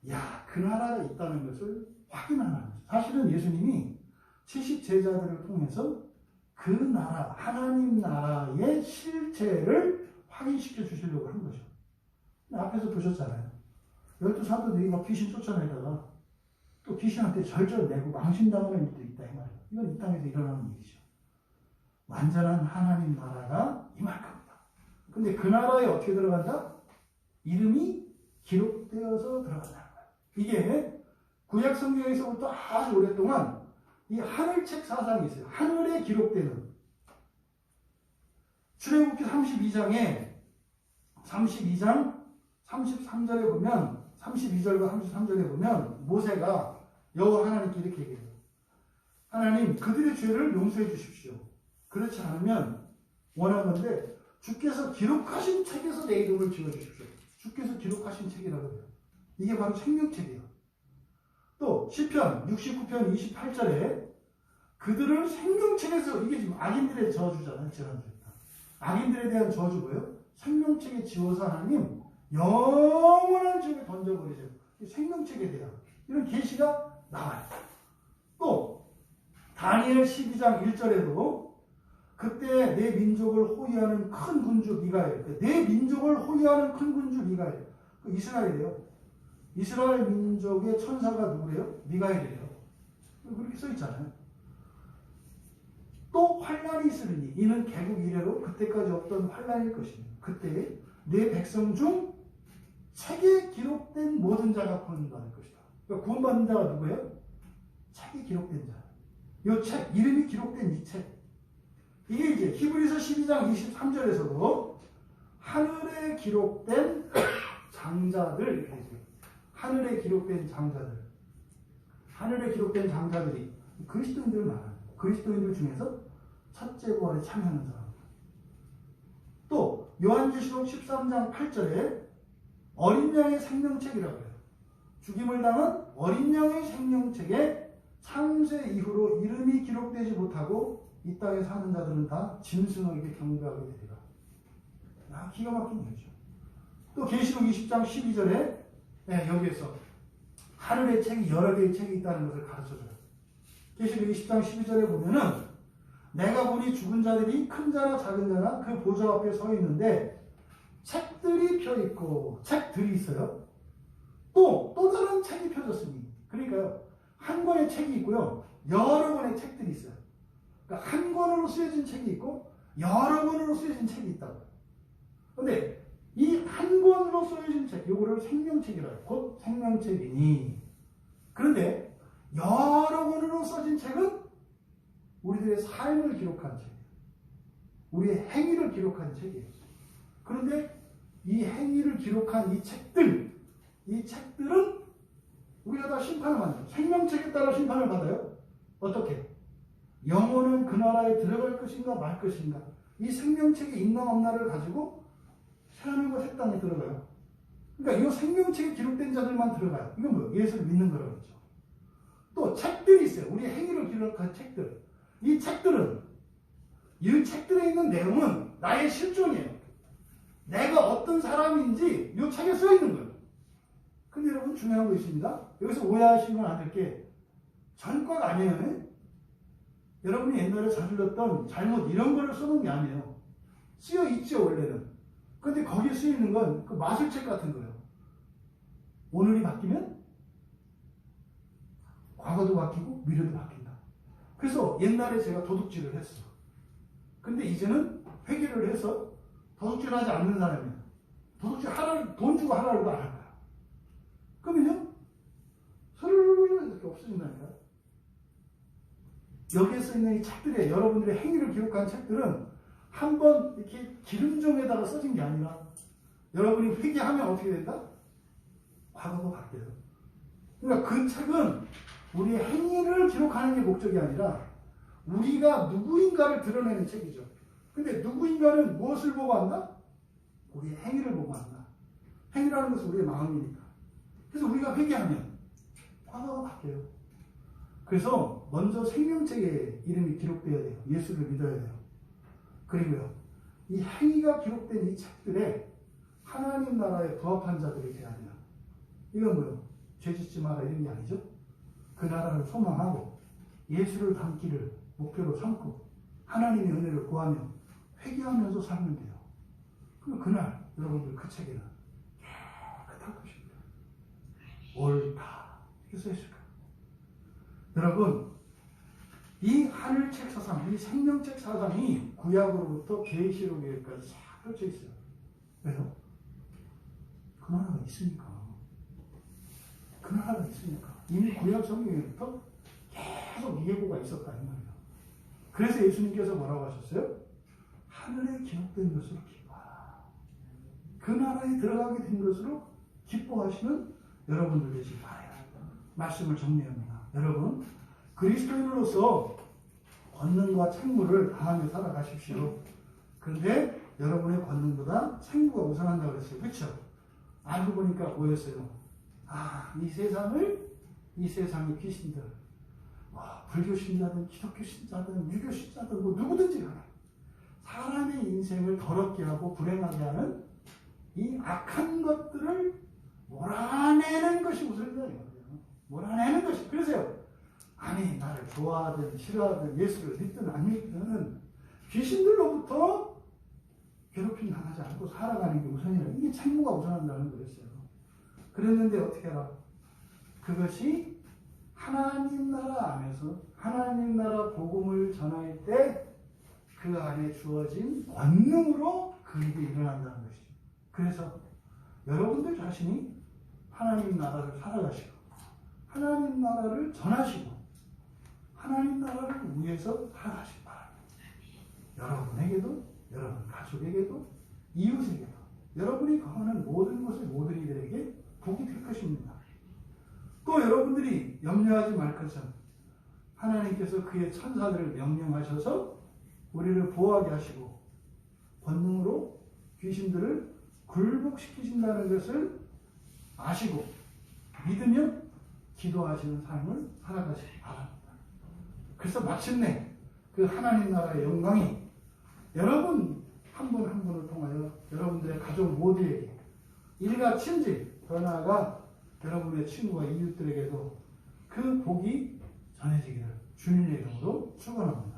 야, 그 나라가 있다는 것을 확인하는 거죠. 사실은 예수님이 70제자들을 통해서 그 나라, 하나님 나라의 실체를 확인시켜 주시려고 한 거죠. 앞에서 보셨잖아요. 12사도들이 막 귀신 쫓아내다가 또 귀신한테 절절내고 망신당하는 일도 있다 이 말이에요. 이건 이 땅에서 일어나는 일이죠. 완전한 하나님 나라가 임할 겁니다. 근데 그 나라에 어떻게 들어간다? 이름이 기록되어서 들어간다는 거예요. 이게 구약 성경에서부터 아주 오랫동안 이 하늘책 사상이 있어요. 하늘에 기록되는 출애굽기 32장 33절에 보면 32절과 33절에 보면 모세가 여호와 하나님께 이렇게 얘기해요. 하나님 그들의 죄를 용서해 주십시오. 그렇지 않으면 원하건대 주께서 기록하신 책에서 내 이름을 지어주십시오. 주께서 기록하신 책이라고 해요. 이게 바로 생명책이에요. 또 시편 69편 28절에 그들을 생명책에서, 이게 지금 악인들의 저주잖아요. 악인들에 대한 저주 뭐예요? 생명책에 지워서 하나님 영원한 지옥에 던져버리죠. 생명책에 대한 이런 계시가 나와요. 또 다니엘 12장 1절에도 그때 내 민족을 호위하는 큰 군주 미가엘, 내 민족을 호위하는 큰 군주 미가엘, 이스라엘이에요. 이스라엘 민족의 천사가 누구래요? 미가엘이래요. 그렇게 써있잖아요. 또 환란이 있으리니 이는 개국 이래로 그때까지 없던 환란일 것입니다. 그때 내 백성 중 책에 기록된 모든 자가 구원받을 것이다. 그러니까 구원받는 자가 누구예요? 책에 기록된 자. 이 책, 이름이 기록된 이 책. 이게 이제 히브리서 12장 23절에서도 하늘에 기록된 장자들, 이렇게 해요. 하늘에 기록된 장자들. 하늘에 기록된 장자들이 그리스도인들 많아요. 그리스도인들 중에서 첫째 부활에 참여하는 사람. 또 요한계시록 13장 8절에 어린 양의 생명책이라고 해요. 죽임을 당한 어린 양의 생명책에 창세 이후로 이름이 기록되지 못하고 이 땅에 사는 자들은 다 짐승에게 경배하게 되리라. 기가 막힌 얘기죠. 또 계시록 20장 12절에 여기에서 하늘의 책이 여러 개의 책이 있다는 것을 가르쳐줘요. 계시록 20장 12절에 보면은 내가 보니 죽은 자들이 큰 자나 작은 자나 그 보좌 앞에 서 있는데 책들이 펴있고 책들이 있어요. 또 다른 책이 펴졌으니, 그러니까요, 한 권의 책이 있고요, 여러 권의 책들이 있어요. 그러니까 한 권으로 쓰여진 책이 있고 여러 권으로 쓰여진 책이 있다고. 그런데 이 한 권으로 쓰여진 책, 요거를 생명책이라고 해요. 곧 생명책이니. 그런데 여러 권으로 써진 책은 우리들의 삶을 기록한 책이에요. 우리의 행위를 기록한 책이에요. 그런데 이 행위를 기록한 이 책들은 우리가 다 심판을 받아요. 생명책에 따라 심판을 받아요. 어떻게? 영혼은 그 나라에 들어갈 것인가 말 것인가. 이 생명책의 있나 없나를 가지고 새하늘과 새 땅에 들어가요. 그러니까 이 생명책에 기록된 자들만 들어가요. 이건 뭐예요? 예수를 믿는 거라고 그러죠. 또 책들이 있어요. 우리 행위를 기록한 책들. 이 책들은, 이 책들에 있는 내용은 나의 실존이에요. 내가 어떤 사람인지 이 책에 써 있는 거예요. 근데 여러분 중요한 거 있습니다. 여기서 오해하시면 안 될 게 전과가 아니에요. 여러분이 옛날에 저질렀던 잘못 이런 거를 써놓은 게 아니에요. 쓰여 있죠 원래는. 근데 거기에 쓰여 있는 건 그 마술책 같은 거예요. 오늘이 바뀌면 과거도 바뀌고 미래도 바뀐다. 그래서 옛날에 제가 도둑질을 했어. 근데 이제는 회개를 해서 도둑질하지 않는 사람이야. 도둑질 돈 주고 하라고 안 할 거야. 그러면요, 스르르르 이렇게 없어진다니까. 여기에 써 있는 이 책들에 여러분들의 행위를 기록한 책들은 한번 이렇게 기름종에다가 써진 게 아니라 여러분이 회개하면 어떻게 된다? 과거가 바뀌어요. 그러니까 그 책은 우리의 행위를 기록하는 게 목적이 아니라 우리가 누구인가를 드러내는 책이죠. 근데 누구인가는 무엇을 보고 한다? 우리의 행위를 보고 한다. 행위라는 것은 우리의 마음이니까. 그래서 우리가 회개하면 과거가 바뀌어요. 그래서 먼저 생명책에 이름이 기록되어야 돼요. 예수를 믿어야 돼요. 그리고요, 이 행위가 기록된 이 책들에 하나님 나라에 부합한 자들이 돼야 돼요. 이건 뭐예요? 죄짓지 마라 이런 게 아니죠. 그 나라를 소망하고 예수를 닮기를 목표로 삼고 하나님의 은혜를 구하며 회개하면서 살면 돼요. 그럼 그날 여러분들 그 책에는 깨끗할 것입니다. 옳다 이렇게 써 있을 거예요. 여러분, 이 하늘책 사상, 이 생명책 사상이 구약으로부터 계시록에까지 쫙 펼쳐 있어요. 왜요? 그 나라가 있으니까. 그 나라가 있으니까. 이미 구약 성경에부터 계속 이 예고가 있었다 이 말이에요. 그래서 예수님께서 뭐라고 하셨어요? 하늘에 기록된 것으로 기뻐하라. 그 나라에 들어가게 된 것으로 기뻐하시는 여러분들 되시기 바라요. 말씀을 정리합니다. 여러분, 그리스도인으로서 권능과 책무를 다하며 살아가십시오. 그런데 여러분의 권능보다 책무가 우선한다고 그랬어요. 그렇죠? 알고 보니까 뭐였어요? 이 세상의 귀신들, 불교 신자든 기독교 신자든 유교 신자든 뭐 누구든지 간에 사람의 인생을 더럽게 하고 불행하게 하는 이 악한 것들을 몰아내는 것이 우선이다. 몰아내는 것이. 그래서요, 아니 나를 좋아하든 싫어하든 예수를 믿든 안 믿든 귀신들로부터 괴롭힘 당하지 않고 살아가는 게 우선이라. 이게 책무가 우선한다는 거였어요. 그랬는데 어떻게 알아? 그것이 하나님 나라 안에서 하나님 나라 복음을 전할 때 그 안에 주어진 권능으로 그 일이 일어난다는 것이죠. 그래서 여러분들 자신이 하나님 나라를 살아가시고 하나님 나라를 전하시고 하나님 나라를 위해서 살아가시기 바랍니다. 여러분에게도, 여러분 가족에게도, 이웃에게도, 여러분이 거하는 모든 곳의 모든 이들에게 복이 될 것입니다. 또 여러분들이 염려하지 말 것은 하나님께서 그의 천사들을 명령하셔서 우리를 보호하게 하시고 권능으로 귀신들을 굴복시키신다는 것을 아시고 믿으며 기도하시는 삶을 살아가시기 바랍니다. 그래서 마침내 그 하나님 나라의 영광이 여러분 한 분 한 분을 통하여 여러분들의 가족 모두에게 일가친지 더 나아가 여러분의 친구와 이웃들에게도 그 복이 전해지기를 주님의 이름으로 축원합니다.